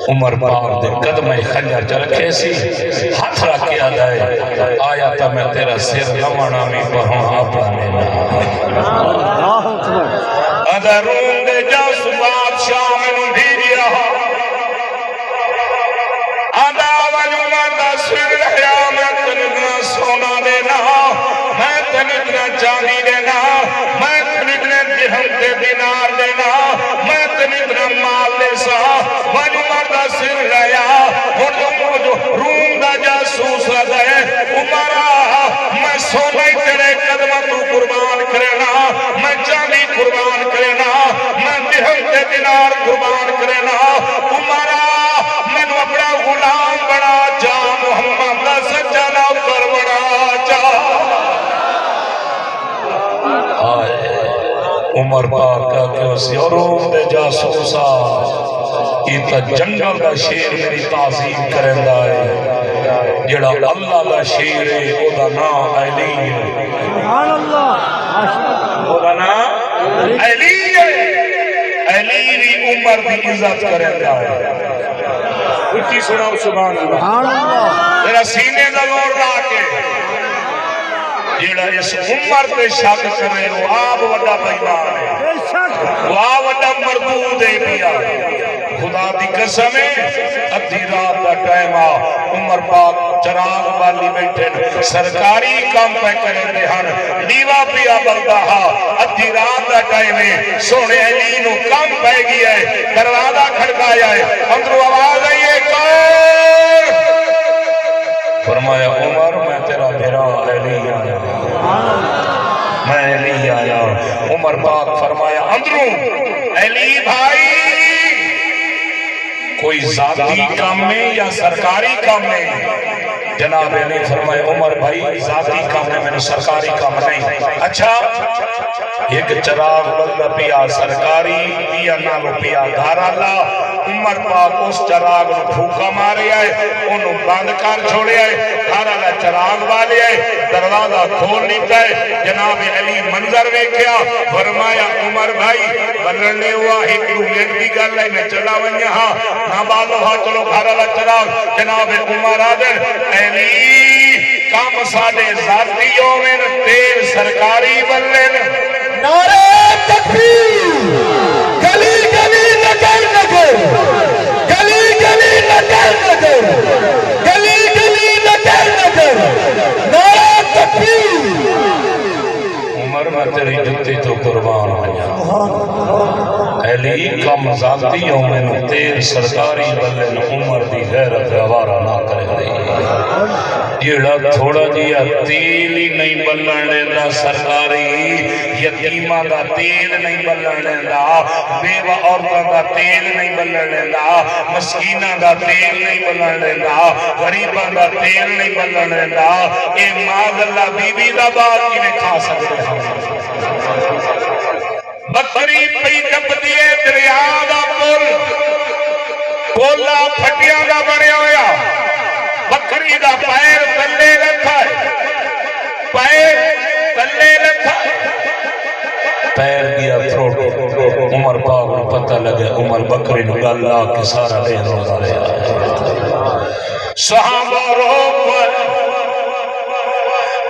عمر پاک دے قدم خنجر چ رکھے سی ہاتھ رکھ کے آدھائے آیا تا میں تیرا سر لمانا بھی پہوں آپا نے اللہ اکبر آدھا روم دے جاسو بادشاہ میں نو بھیجیا آدھا آواز عمر دا سر رہیا میں تنگنا سونا دینا میں تنگنا چاندی دینا میں تنگنا درہم تے دینار دینا میں تنگنا مال دے سا واج عمر دا سر رہیا اور جو روم دا جاسوس لگے عمرہ میں سونا ہی تیرے قدمہ تو قربان کرنا میں چاندی قربان کرنا میں درہم تے دینار قربان کرنا عمرہ میں نے اپنا غلام بڑا جا محمد دا سچا نوکر بڑا جا عمر پاک کا کیوں سی اور روم دے جاسوسا ایتا جنگل دا شیر میری تعظیم کرندہ ہے جڑا اللہ دا شیر ہے او دا نام علی ہے سبحان اللہ او دا نام علی ہے علی بھی عمر بھی عزت کرندہ ہے اچھی سناو سبحان اللہ سبحان اللہ میرا سینے دا لوڑ لا کے جیڑا اس عمر پہ شک کرے وہ آپ وڈا بیمان ہے بے شک وہ آپ وڈا مردود ہے پیا خدا دی قسم ہے ادھی رات دا ٹائم آ عمر پاک چراغ والی بیٹھے سرکاری کام پہ کریں دے ہن دیوا پیا بلدہ ہا ادھی رات دا ٹائم ہے سونے علی نو کام پہ گیا ہے دروازہ کھڑکایا ہے اندرو آواز ہے یہ کون فرمایا عمر میں تیرا بھیرا علی آیا میں علی آیا عمر پاک فرمایا اندروں علی بھائی کوئی ذاتی کام میں یا سرکاری کام میں جناب علی فرمایا عمر بھائی ذاتی کام میں نے سرکاری کام نہیں اچھا ایک چراغ بلدہ پیا سرکاری پیا نالو پیا گھارالا عمر پاک اس چراغ نو پھوکا مارے آئے انہوں بند کر چھوڑے آئے گھارالا چراغ والے آئے دروازہ کھول لیتا ہے جناب علی منظر ویکھیا فرمایا عمر بھائی بلنے ہوا ایک منٹ کی گل ہے میں چلا ونیا ہاں نہ بالو ہاں چلو گھارالا چراغ جناب عمر آدر علی کام ساڑے ذاتیوں میں تیر سرکاری بلن نعرہ تکبیر گلی گلی نگر نگر گلی گلی نگر نگر گلی گلی نگر نگر نعرہ تکبیر عمر میں تیری جتی تو قربان علی کم ذاتیوں میں تیر سرکاری بلن عمر دی غیرت روارہ نہ کرے دی جیڑا تھوڑا جیا تیل ہی نہیں بلن لیندہ سرکاری یتیمہ دا تیل نہیں بلن لیندہ بیوہ عورتہ دا تیل نہیں بلن لیندہ مسکینہ دا تیل نہیں بلن لیندہ غریبہ دا تیل نہیں بلن لیندہ اے ماذ اللہ بی بی دا بات کی میں کھا سکتے ہیں بکری پئی کپ دیئے دریا دا پل پولا پھٹیاں دا بڑے ہویا بکری دا پیر تلے رکھا ہے پیر تلے رکھا ہے پیر گیا تھروٹ عمر پاک نے پتہ لگے عمر بکری نو گلا کے سارا لے روزہ رہا صحابہ روک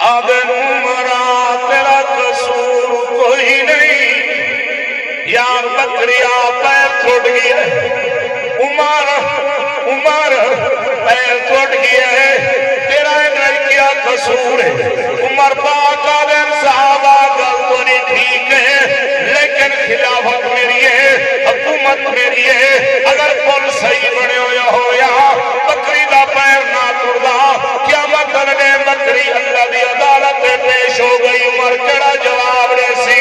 آدن عمرہ تیرا قصور کوئی نہیں یار بکری آ پیر ٹوٹ گیا عمر پیر ٹوٹ گیا ہے تیرا نہیں کیا قصور ہے عمر پاک آدم صحابہ گل تو نہیں ٹھیک ہے لیکن خلافت میری ہے حکومت میری ہے اگر پل صحیح بڑے ہویا بکری دا پیر نہ ٹوٹدا قیامت نے بکری اللہ دی عدالت پیش ہو گئی عمر کیڑا جواب دے سی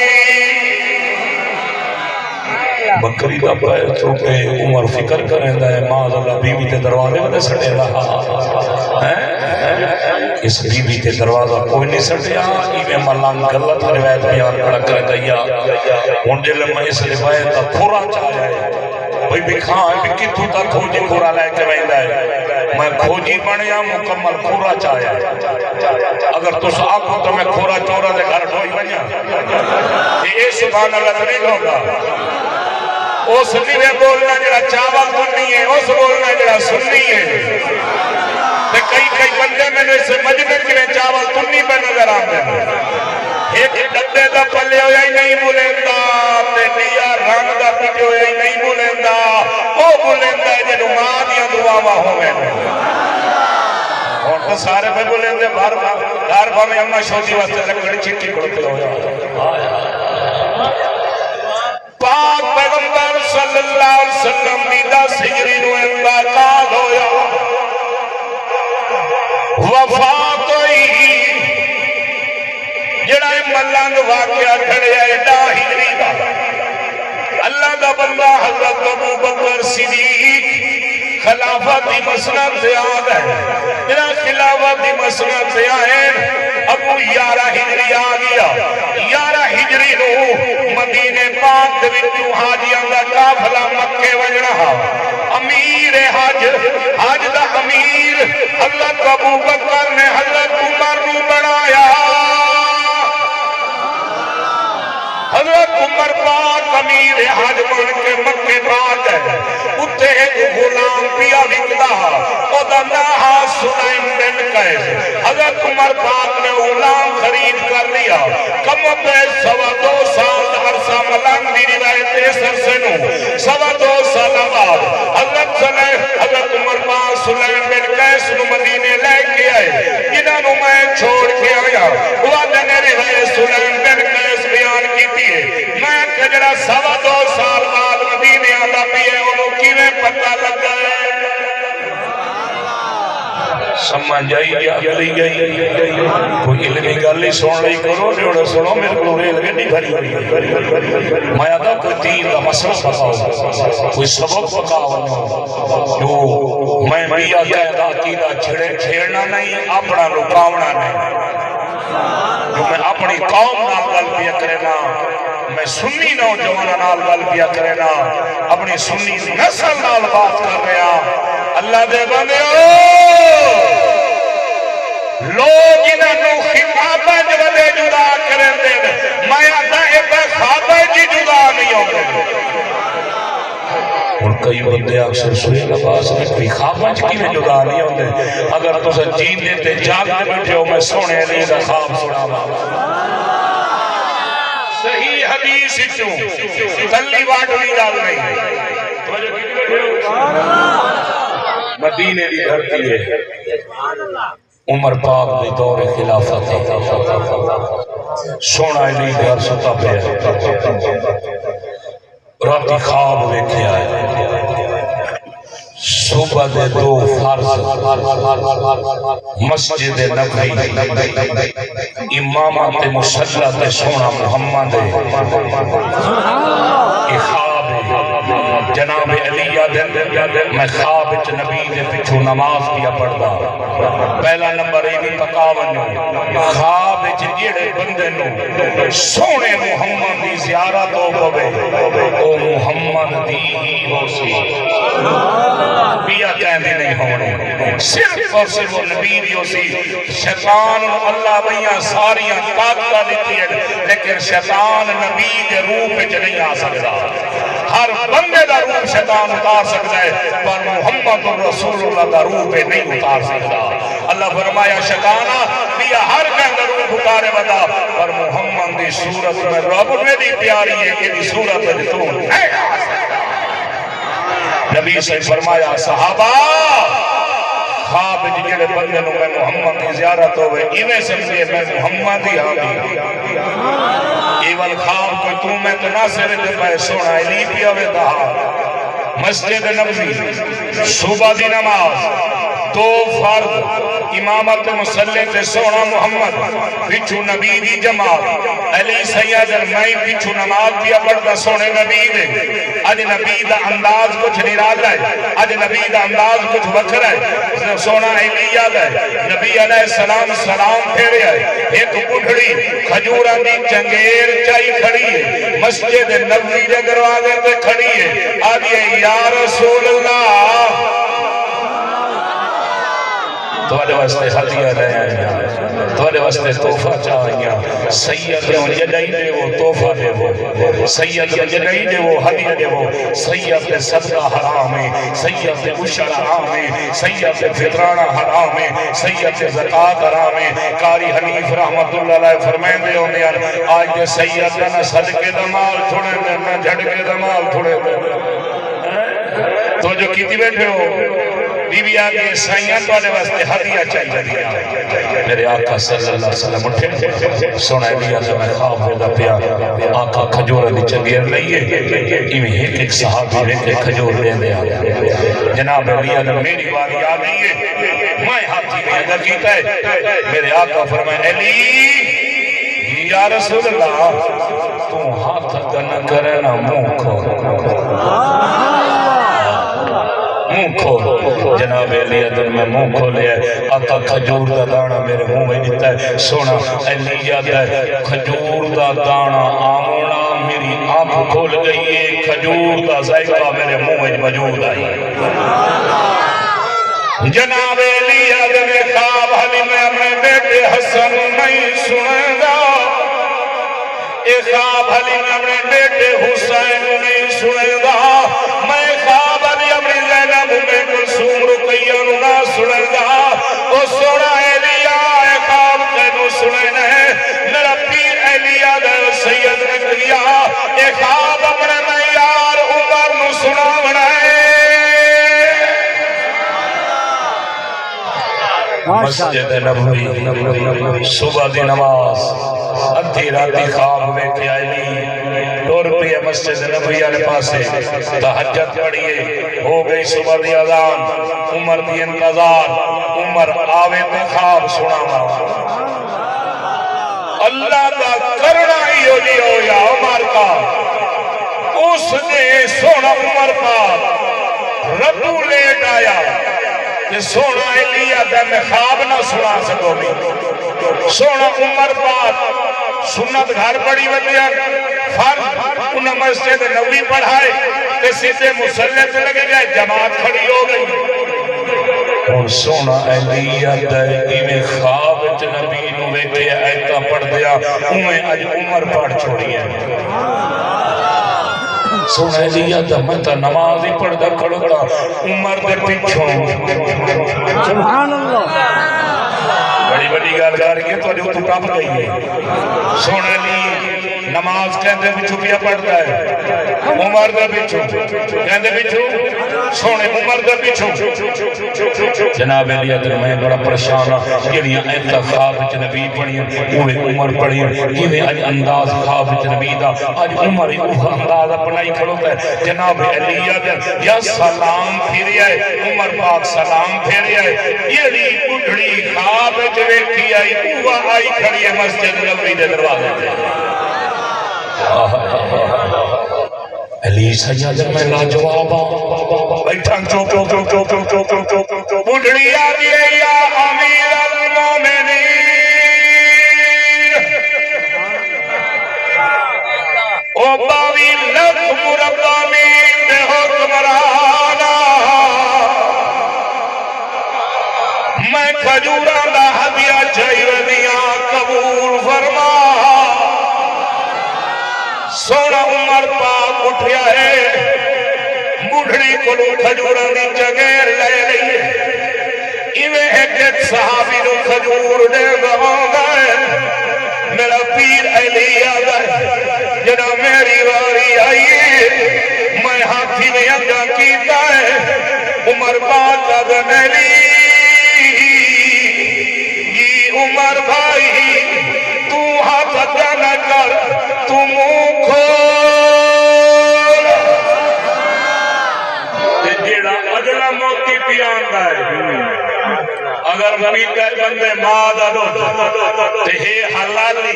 بکری دا پیر ٹوٹے عمر فکر کریندا ہے ماذ اللہ بیوی تے دروازے تے سٹے رہا اس بیوی تے دروازہ کوئی نہیں سٹیا ایویں ملان غلط روایت بیان کر گیا ہن جے میں اس روایت دا پورا چاہیا ہے بھئی بھی کھان بھی کتھوں تک کھوجی پورا لے کے ویندا ہے میں کھوجی بنیا مکمل پورا چاہیا ہے اگر تس آکھو تو میں کھورا چورا دے گھر ڈھوئی ونیا یہ سبحان اللہ نہیں ہوگا اس لیے بولنا جڑا چاول دنی ہے اس بولنا جڑا سننی ہے کئی بندے میں نے اس مجمع کے چاول تنی پہ نظر آتے ہیں ایک ڈبے دا پلے ہویا ہی نہیں بولیندا تے دیا رنگ دا پٹے ہویا ہی نہیں بولیندا او بولیندا ہے جنوں ماں دیاں دعاواں ہوویں ہن تو سارے پہ بولندے باہر گھر بھاویں اماں شوجی واسطے لکڑی چٹی کھڑتے ہویا پاک پیغمبر صلی اللہ علیہ وسلم دی 10 ہجری نو انتقال ہویا وفات ہوئی جڑا ملنگ واقعہ کھڑیا ہے 10 ہجری دا اللہ دا بندہ حضرت ابو بکر صدیق خلافت دی مسند سے آد ہے جڑا خلافت دی مسند سے آئے ابو 11 ہجری آ گیا 11 ہجری نو مدینے پاک دے وچوں حاجیاں دا قافلہ مکے وجنا امیر حج حج دا امیر حضرت ابو بکر نے حضرت عمر نو بنایا حضرت عمر پاک امیر حج بن کے مکے پاک ہے اتھے ایک غلام پیا وکدا او دا نام سلیم بن قیس حضرت عمر پاک نے غلام خرید کر لیا کم پہ 2.25 سال عرصہ ملنگ دی روایت اس عرصے نو 2.25 سال بعد حضرت عمر پاک سلیم بن قیس نو مدینے لے کے آئے جنہاں نو میں چھوڑ کے آیا وہ نے روایت سلیم بن قیس بیان کی میں کجرا 2.25 سال بعد مدینے آتا پیے انہوں کیویں پتہ لگ گئے سمجھ آئی گئی کوئی علمی گلی سن لئی کرو جوڑا سنو میرے کو ریل گڈی بھری میں آتا کوئی دین کا مسئلہ پکاؤ کوئی سبب پکاؤ جو میں بھی آتا ہے عقیدہ چھیڑنا نہیں اپنا لکاونا نہیں جو میں اپنی قوم نال گل پیا کرنا میں سنی نوجوانوں نال گل پیا کرنا اپنی سنی نسل نال بات کر رہا اللہ دے بندے لوگ انہوں خطابہ جلدے جدا کریں دے میں آتا ہے پہ خوابہ جی جدا نہیں ہوگا اور کئی بندے اکثر سوئے لباس میں کوئی خوابہ جی میں جدا نہیں ہوتے اگر تو سے جین دیتے جاگتے بیٹھے ہو میں سونے علی دا خواب سنا صحیح حدیث چوں تلی واٹوی ڈال نہیں مدینے دی دھرتی ہے عمر پاک دی دور خلافت سونا علی دے عرصتہ پہ راتی خواب ویکھے آئے صبح دے 2 فرض مسجد نبوی امامت مصلی تے سونا محمد خواب جناب علیہ دن میں خواب وچ نبی دے پچھو نماز پیا پڑھدا پہلا نمبر یہ بھی پکاون خواب وچ جڑے بندے نو سونے محمد دی زیارت ہو پوے او محمد دی ہی ہو سی پیا کہندے نہیں ہونے صرف اور صرف نبی دی ہو سی شیطان اللہ بھیاں ساریاں طاقتاں دیتی ہے لیکن شیطان نبی دے روپ وچ نہیں آ سکتا ہر بندے دا روح شیطان اتار سکتا ہے پر محمد رسول اللہ دا روح پہ نہیں اتار سکتا اللہ فرمایا شیطانہ بیا ہر کہیں دا روح اتارے بتا پر محمد دی صورت میں رب میں دی پیاری ہے کہ دی صورت میں تو نہیں آ سکتا نبی سے فرمایا صحابہ خواب جنہے بندے نو میں محمد کی زیارت ہوئے ایویں سمجھے میں محمد ہی آگی ایوال خواب کوئی تو میں تو نہ سرے دے پائے سونا علی پیا ہوئے کہا مسجد نبوی صبح دی نماز 2 فرض امامت مصلی تے سونا محمد پچھو نبی دی جماعت علی سید المائی پچھو نماز پیا پڑھتا سونے نبی دے اج نبی دا انداز کچھ نرالا ہے اج نبی دا انداز کچھ وکھر ہے سونا علی یاد ہے نبی علیہ السلام سلام پھیرے ہے ایک بڑھڑی کھجورہ دی چنگیر چائی کھڑی ہے مسجد نبوی دے دروازے تے کھڑی ہے آج یہ یا رسول اللہ تواڈے واسطے ہدیہ لے آئیاں تواڈے واسطے تحفہ چاہیاں سید نو جدائی دے وہ تحفہ دے وہ سید نو جدائی دے وہ ہدیہ دے وہ سید دے صدقہ حرام ہے سید دے عشر حرام ہے سید دے فطرانہ حرام ہے سید دے زکاة حرام ہے قاری حنیف رحمت اللہ علیہ فرمائیں دے ہوندے ہیں آج دے سید نہ صدقے دا مال تھوڑے دے نہ جھڑکے دا مال تھوڑے دے تو جو کیتی بیٹھے ہو بی بی آگے سائیاں تو آنے واسطے ہدیہ چاہیے دیا میرے آقا صلی اللہ علیہ وسلم اٹھے سونا لیا تو میں خواب ہوگا پیا آقا کھجور دی چنگیر لئیے ایویں ایک صحابی ایک کھجور دے دے آگا جناب علیہ میری باری آ گئی ہے میں ہاتھی میں اگر کیتا ہے میرے آقا فرمائے علی یا رسول اللہ تو ہاتھ گنہ کرے نا منہ کھول منہ کھول جناب علی عدل میں منہ کھولے ہے آقا کھجور دا دانا میرے منہ میں دیتا ہے سونا علی عدل کھجور دا دانا آمونا میری آنکھ کھول گئی ہے کھجور دا ذائقہ میرے منہ میں موجود آئی جناب علی عدل خواب حلی میں اپنے بیٹے حسن نہیں سنے گا خواب حلی میں اپنے بیٹے حسین نہیں سنے گا میں خواب حلی اپنی زینب میں کلثوم رقیہ نہ سنے گا او سونا ایلیا خواب تینو سنے نہیں میرا پیر ایلیا دے سید نے کیا خواب اپنے میں یار عمر نو سنا بنائے مسجد نبوی صبح دی نماز ادھی راتی خواب میں کیا علی دور پہ مسجد نبوی آلے پاسے تحجد پڑھئے ہو گئی صبح دی اذان عمر دی انتظار عمر آوے تے خواب سنا ماں اللہ کا کرنا ہی ہو لیو یا عمر کا اس نے سونا عمر پاک ربو لیٹ آیا کہ سونا علیہ دے میں خواب نہ سنا سکو بھی سونا عمر پاک سنت گھر پڑی ودیا فرض انہیں مسجد نبوی پڑھائے کہ سیدھے مسلح سے لگے گئے جماعت کھڑی ہو گئی اور سونا علیہ دے ایویں خواب نبی نو ویکھے ایتا پڑھ دیا انہیں اج عمر پڑھ چھوڑی ہے سونا علیہ دے میں تا نماز ہی پڑھ دا کھڑو تا عمر دے پیچھوں سبحان اللہ بڑی بڑی گال کر کے تو جو تو ٹاپ گئی ہے سونا علی نماز کہندے بچھو پیا پڑھتا ہے عمر دے بچھو کہندے بچھو سونے عمر دے بچھو جناب علی ادھر میں بڑا پریشان ہوں کیڑیاں ایتا خواب نبی پڑھیں اوہ عمر پڑھیں کیویں اج انداز خواب نبی دا اج عمر اوہ انداز اپنا ہی کھڑوتا ہے جناب علی ادھر یا سلام پھیری ہے عمر پاک سلام پھیری ہے ایڑی بڑھڑی خواب ویکھی آئی اوہ آئی کھڑی ہے مسجد نبوی دے دروازے تے علی سجاد میں لاجواب بیٹھا چوک بڑھڑی آگئی یا امیر المومنین او 22 لکھ مربع میل دے حکمرانا میں کھجوراں دا ہدیہ چاہیے دیاں قبول فرما سونا عمر پاک اٹھیا ہے بڑھڑی کو کھجوراں دی جگیر لے رہی ہے ایویں ایک صحابی نو کھجور دے گا میرا پیر علی آگر جنا میری واری آئی میں ہاتھی میں اگا کیتا ہے عمر پاک اگر علی عمر بھائی تو ہاتھ اگا نہ کر تو منہ کھول جیڑا اگلا موتی پیاندا ہے اگر پیتا ہے بندے ماں دا دودھ تے ہے حلالی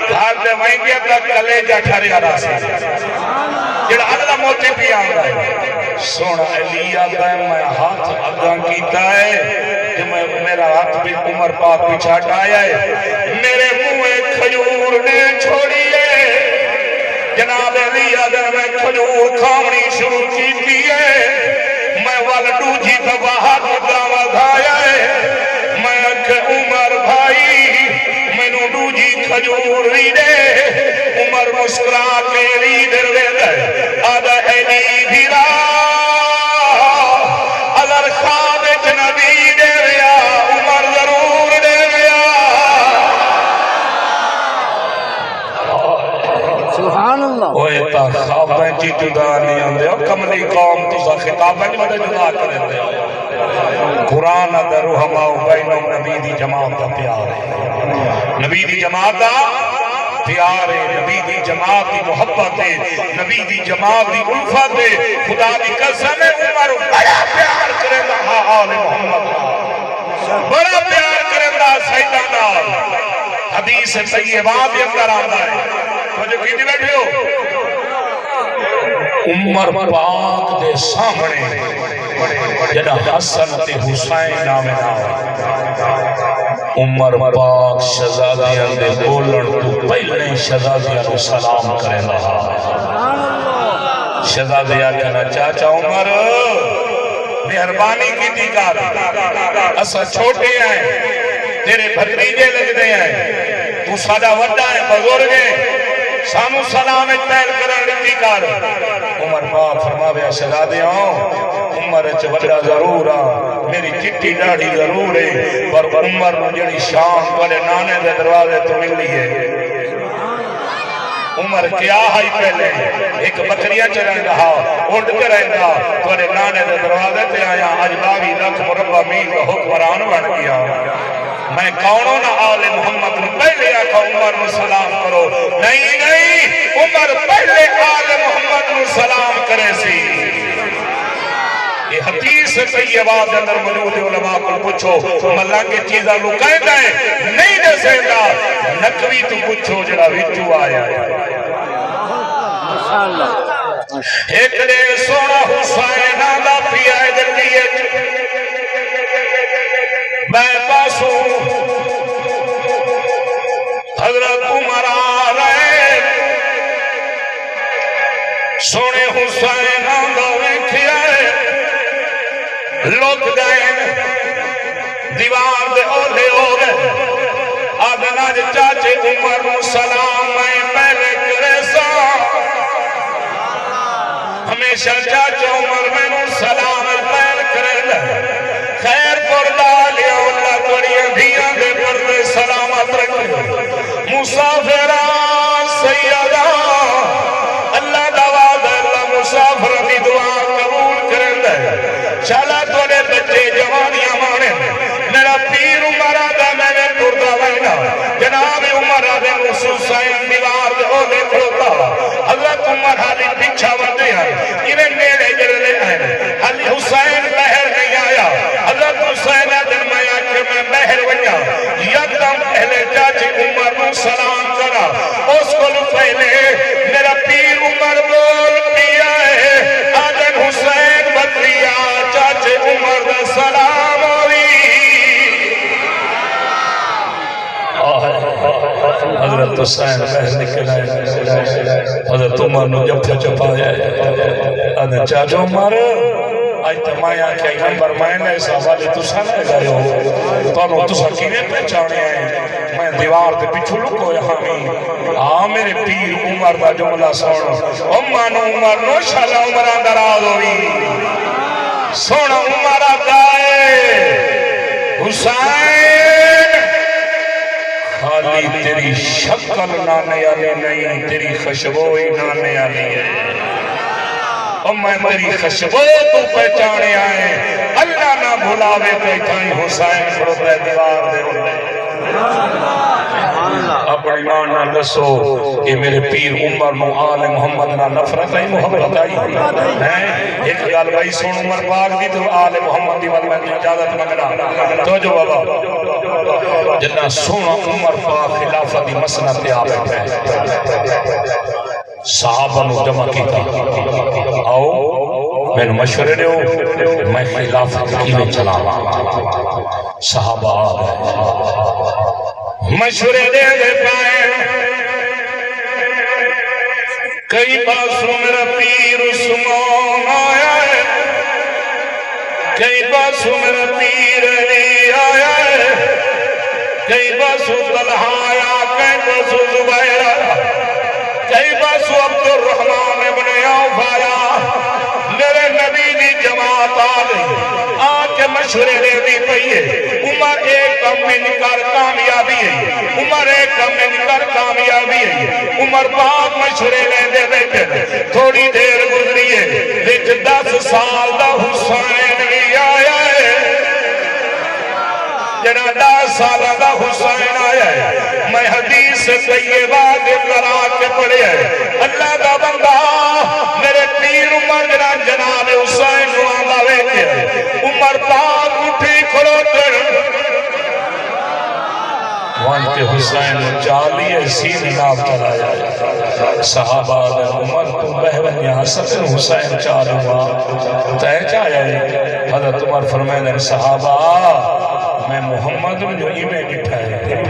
گھر دے وینگے تا کلیجہ ٹھریا راسی جیڑا اگلا موتی پیاندا ہے سونا علی آتا ہے میں ہاتھ اگا کیتا ہے کہ میرا ہاتھ بھی عمر پاک پیچھا ٹایا ہے میرے منہ کھجور نے چھوڑی ہے جناب علی اگر میں کھجور کھامنی شروع کی ہے میں والڈو جی دباہت دعوت آیا ہے کھجور بھی دے عمر مسکرا کے لیڈر دے دے آدھا اینی بھیرا اگر خواب نبی دے ریا عمر ضرور دے ریا سبحان اللہ اوہ تا خوابیں جی جدا نہیں آندے کملی قوم تو سا خطابیں جی مدد جدا کریں دے قرآن دا رحمہ بینم نبی دی جماعت دا پیار ہے نبی دی جماعت دا پیار ہے نبی دی جماعت دی محبت ہے نبی دی جماعت دی الفت ہے خدا دی قسم ہے عمر بڑا پیار کریں دا آل محمد بڑا پیار کریں دا سیدنا حدیث طیبات کے اندر آتا ہے تو جو کیجئے بیٹھے ہو عمر پاک دے سامنے جنہ حسن تے حسین نام عمر پاک شہزادیاں دے بولن تو پہلے شہزادیاں کو سلام کرے رہا شہزادیاں کہنا چاچا عمر مہربانی کی تھی کار اسا چھوٹے ہیں تیرے بھتریجے لگتے ہیں تو سادہ وڈا ہے بزرگ ہے سانو سلام اچھائل کرن لکھی کار عمر پاک فرما بیا شہزادیاں عمر وڈا ضرور میری چٹی ڈاڑھی ضرور ہے پر عمر جڑی شان بڑے نانے دے دروازے تو ملی ہے عمر کیا ہائی پہلے ایک بکریاں چرائیں رہا اڑ کے رہیں گا تورے نانے دے دروازے تے آیا آج 22 لاکھ مربع میل کا حکمران بن گیا میں کونوں نہ آل محمد نے پہلے آکھا عمر نے سلام کرو نہیں نہیں عمر پہلے آل محمد نے سلام کرے سی یہ حدیث طیبات اندر موجود علماء کو پوچھو ملنگ چیزاں لکائیں گئے نہیں دسیں گا نقوی تو پوچھو جڑا وچو آیا ایک دے سونا حسین آدھا پیا دلیے میں پاسو حضرت عمر آ رہے سونے حسین آدھا ویکھیا لوگ گئے دیوار دے اولے ہو گئے آدھنا جے چاچے عمر سلام میں پہلے کرے سا ہمیشہ چاچے عمر میں سلام پہل کرے لے خیر پر ڈالیا اللہ توڑیے دھیاں دے پر دے سلامت رکھے مسافران سیدہ اللہ دواد اللہ مسافر دی دعا قبول کرے لے چالا توڑے بچے جوانیاں مانے میرا پیر عمر آدھا میں نے تردہ وینا جناب عمر آدھے حسین دیوار دے اولے کھڑتا حضرت عمر حالی پیچھا وردے ہیں انہیں نیڑے جلے ہیں حالی حسین بہر نہیں آیا حضرت حسین آدھے میں آکے میں بہر ویا یکدم پہلے چاچے عمر نے سلام کرا اس کو پہلے میرا پیر عمر بول پیا ہے آدھے حسین بدریا چاچے عمر دا سلام ہوئی حضرت حسین بہر نکل آئے حضرت عمر نے جب چپایا آدھے چاچا عمر آج تمایا کیا نمبر میں نے سوالے تسا نہ گئے ہو تو تسا کیویں پہچانے ہیں میں دیوار دے پیچھے لکو یہاں میں میرے پیر عمر دا جملہ سن امانو عمر نو شالا عمر اندراز ہوئی سونا عمر آدھائے حسین خالی تیری شکل نانے آلے نہیں تیری خشبوئی نانے آلے ہے اور میں تیری خشبو تو پہچانے آئے اللہ نہ بھلاوے پہچانی حسین خرد دیوار دے ہوئے اپنے ایمان نہ دسو کہ میرے پیر عمر نو آل محمد نہ نفرت ہے محبت آئی ایک گال بھائی سن عمر پاک دی تو آل محمد دی میں اجازت منگنا تو جو بابا جنہ سونا عمر پاک خلافت دی مسنت تے آ بیٹھے صحابہ نو جمع کیتا آؤ میں مشورے دے ہو میں خلافت کی میں چلا صحابہ آ گئے مشورے دے دے پائے کئی پاسوں میرا پیر عثمان آیا ہے کئی پاسوں میرا پیر علی آیا ہے کئی بسو طلحہ آیا کئی بسو زبیر آیا کئی بسو عبد الرحمن ابن عوف آیا میرے نبی دی جماعت آ گئی آ کے مشورے دے دی پئیے عمر ایک کم میں نکار کامیابی ہے عمر ایک کم میں نکار کامیابی ہے عمر پاک مشورے لے دے بیٹھے تھوڑی دیر گزری ہے لیکن 10 سال دا حسین بھی آیا ہے جنا 10 سالہ دا حسین آیا ہے میں حدیث طیبہ دے کرا کے پڑھے ہے اللہ دا بندہ میرے پیر عمر جناب حسین کو آندا ویکھے عمر پاک اٹھی کھڑو کر وہاں کے حسین چالیے سین ناب چلایا صحابہ دے عمر تو بہون یہاں سکر حسین چالوا تہ چایا ہے حضرت عمر فرمائے صحابہ میں محمد جو ایمیں بٹھا ہے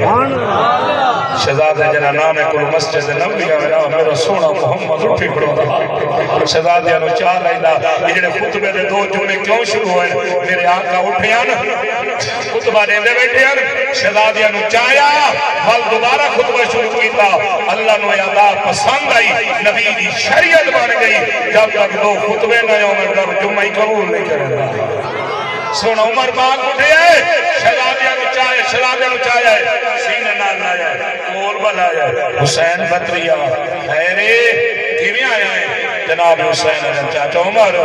شہزادہ جنا نام کل مسجد نبی آمنا میرا سونا محمد اٹھی کھڑو رہا شہزادہ نو چاہ لائدہ یہ خطبے دے 2 جملے کیوں شروع ہوئے میرے آقا اٹھے آنا خطبہ دے دے بیٹھے آنا شہزادہ نو چاہیا پھل دوبارہ خطبہ شروع کیتا اللہ نو یادار پسند آئی نبی دی شریعت بن گئی جب تک 2 خطبے نہ یوم جمعہ قبول نہیں کرے سونا عمر پاک اٹھے ہے شہزادہ نو چاہے سینے نال آیا ہے کول بل آیا ہے حسین بطریہ خیرے کیویں آیا ہے جناب حسین چاچا عمر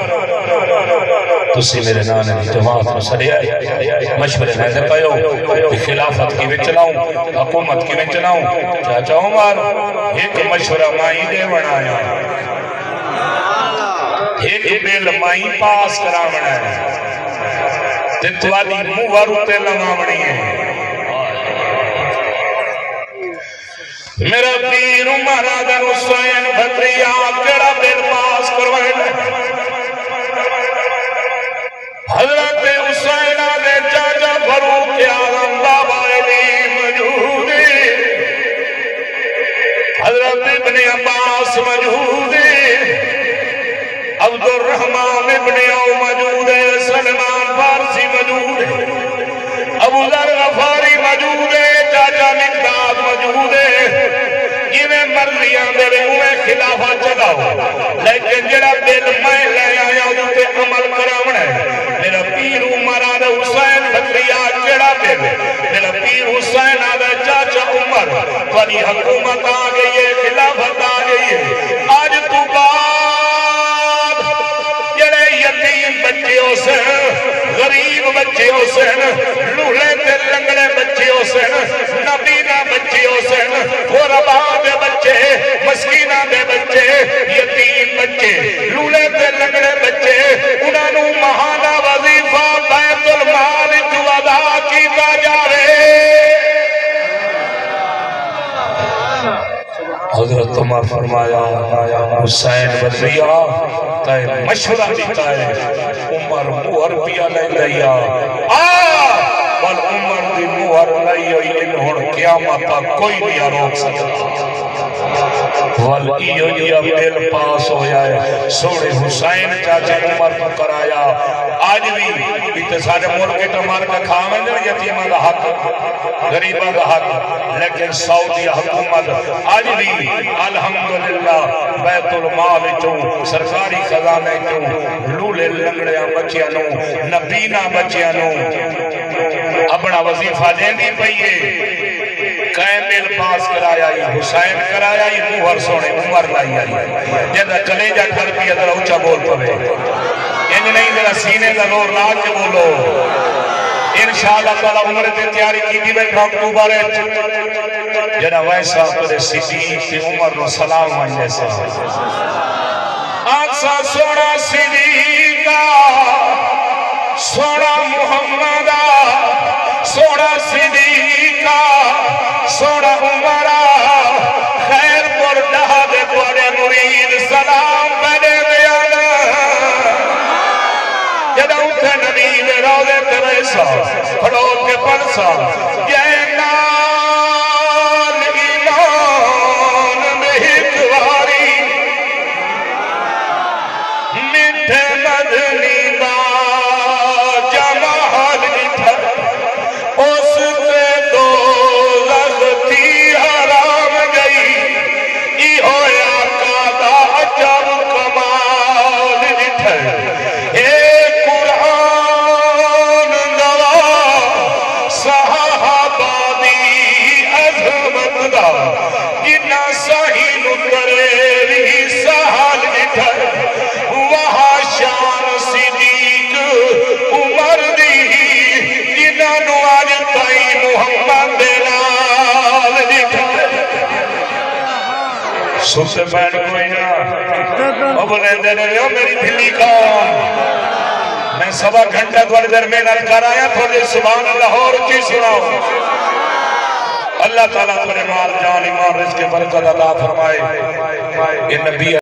تسی میرے نانے دی جماعت میں سڑے آئے مشورے لے دے پائیو خلافت کی میں چلاؤں حکومت کی میں چلاؤں چاچا عمر ایک مشورہ مائی دے بنایا ایک بیل مائی پاس کرا بنایا تتوالی موارو تے لمامنی ہے میرا پیر عمر آدن حسین بطریہ کڑا بیر پاس کروائے حضرت حسین آدن چاچا فروخ آدم بابا علی موجودی حضرت ابن عباس موجودی عبد الرحمن ابن عوف موجود ہے سلمان فارسی موجود ہے ابو ذر غفاری موجود ہے چاچا مقداد موجود ہے انہیں مرضیاں دے انہیں خلافہ چلاؤ لیکن جڑا دل میں لے آیا اسے عمل کراونا ہے میرا پیر عمر آدھا حسین بطریہ کیڑا دل میرا پیر حسین آدھا چاچا عمر بڑی حکومت آ گئی ہے خلافت آ گئی ہے آج تو بعد جڑے یتیم بچے ہو سے غریب بچے ہو سے لولے تے لنگڑے بچے ہو سے نبینا بچے ہو سے غربا دے بچے مسکینہ دے بچے یتیم بچے لولے تے لنگڑے بچے انہوں مہانہ وظیفہ بیت المال جو ادا کیتا جاوے حضرت عمر فرمایا حسین بطریہ تائے مشورہ دیتا ہے عمر موہر پیا لے لیا بل عمر دی موہر لئی ہوئی انہوں قیامت کوئی نہیں روک سکتا ول ایو جیا دل پاس ہویا ہے سوڑے حسین چاچے عمر کو کرایا آج بھی اتساڑے ملک تمہار کا کھامن جو یتیمہ دا حق غریبہ دا حق لیکن سعودی حکومت آج بھی الحمدللہ بیت المال چوں سرکاری خزانے چوں لولے لنگڑیاں بچیاں نبینا بچیاں اپنا وظیفہ دیں دی پئیے قائم بل پاس کرایا حسین کرایا موہر سونے عمر لائی آئی جیدہ کلیجہ کر بھی ادھر اچھا بول پوے انج نہیں ذرا سینے کا نور لاکھ کے بولو انشاءاللہ تعالی عمر تے تیاری کی دی بیٹھا اکتوبر جنہ ویسا ترے صدیق تے عمر نو سلام آئیں جیسا آنسا سونا صدیقہ سونا محمدہ سونا صدیقہ سونا عمرہ خیر پر دہد پڑے مرید سلام بنے دیانا جدہ اٹھے نبی دے روزے تریسا پڑھو کے پرسا یہ نال ایمان بہتواری مٹھے مدنی با جمال اتھر اس تے دو دا جنا سہیل ترے سہال نٹھر وہاں شان صدیق عمر دی جنہاں نو آج تائی محمد دلال نٹھر سوسے پہن کوئی نا اب نے دینے لے میری دلی کون میں سوا گھنٹہ دوڑ در میں نل کر آیا تھوڑے سبحان اللہ اور کی سناؤ اللہ تعالیٰ پر مال جان ایمان رزق برکت عطا فرمائے یہ نبی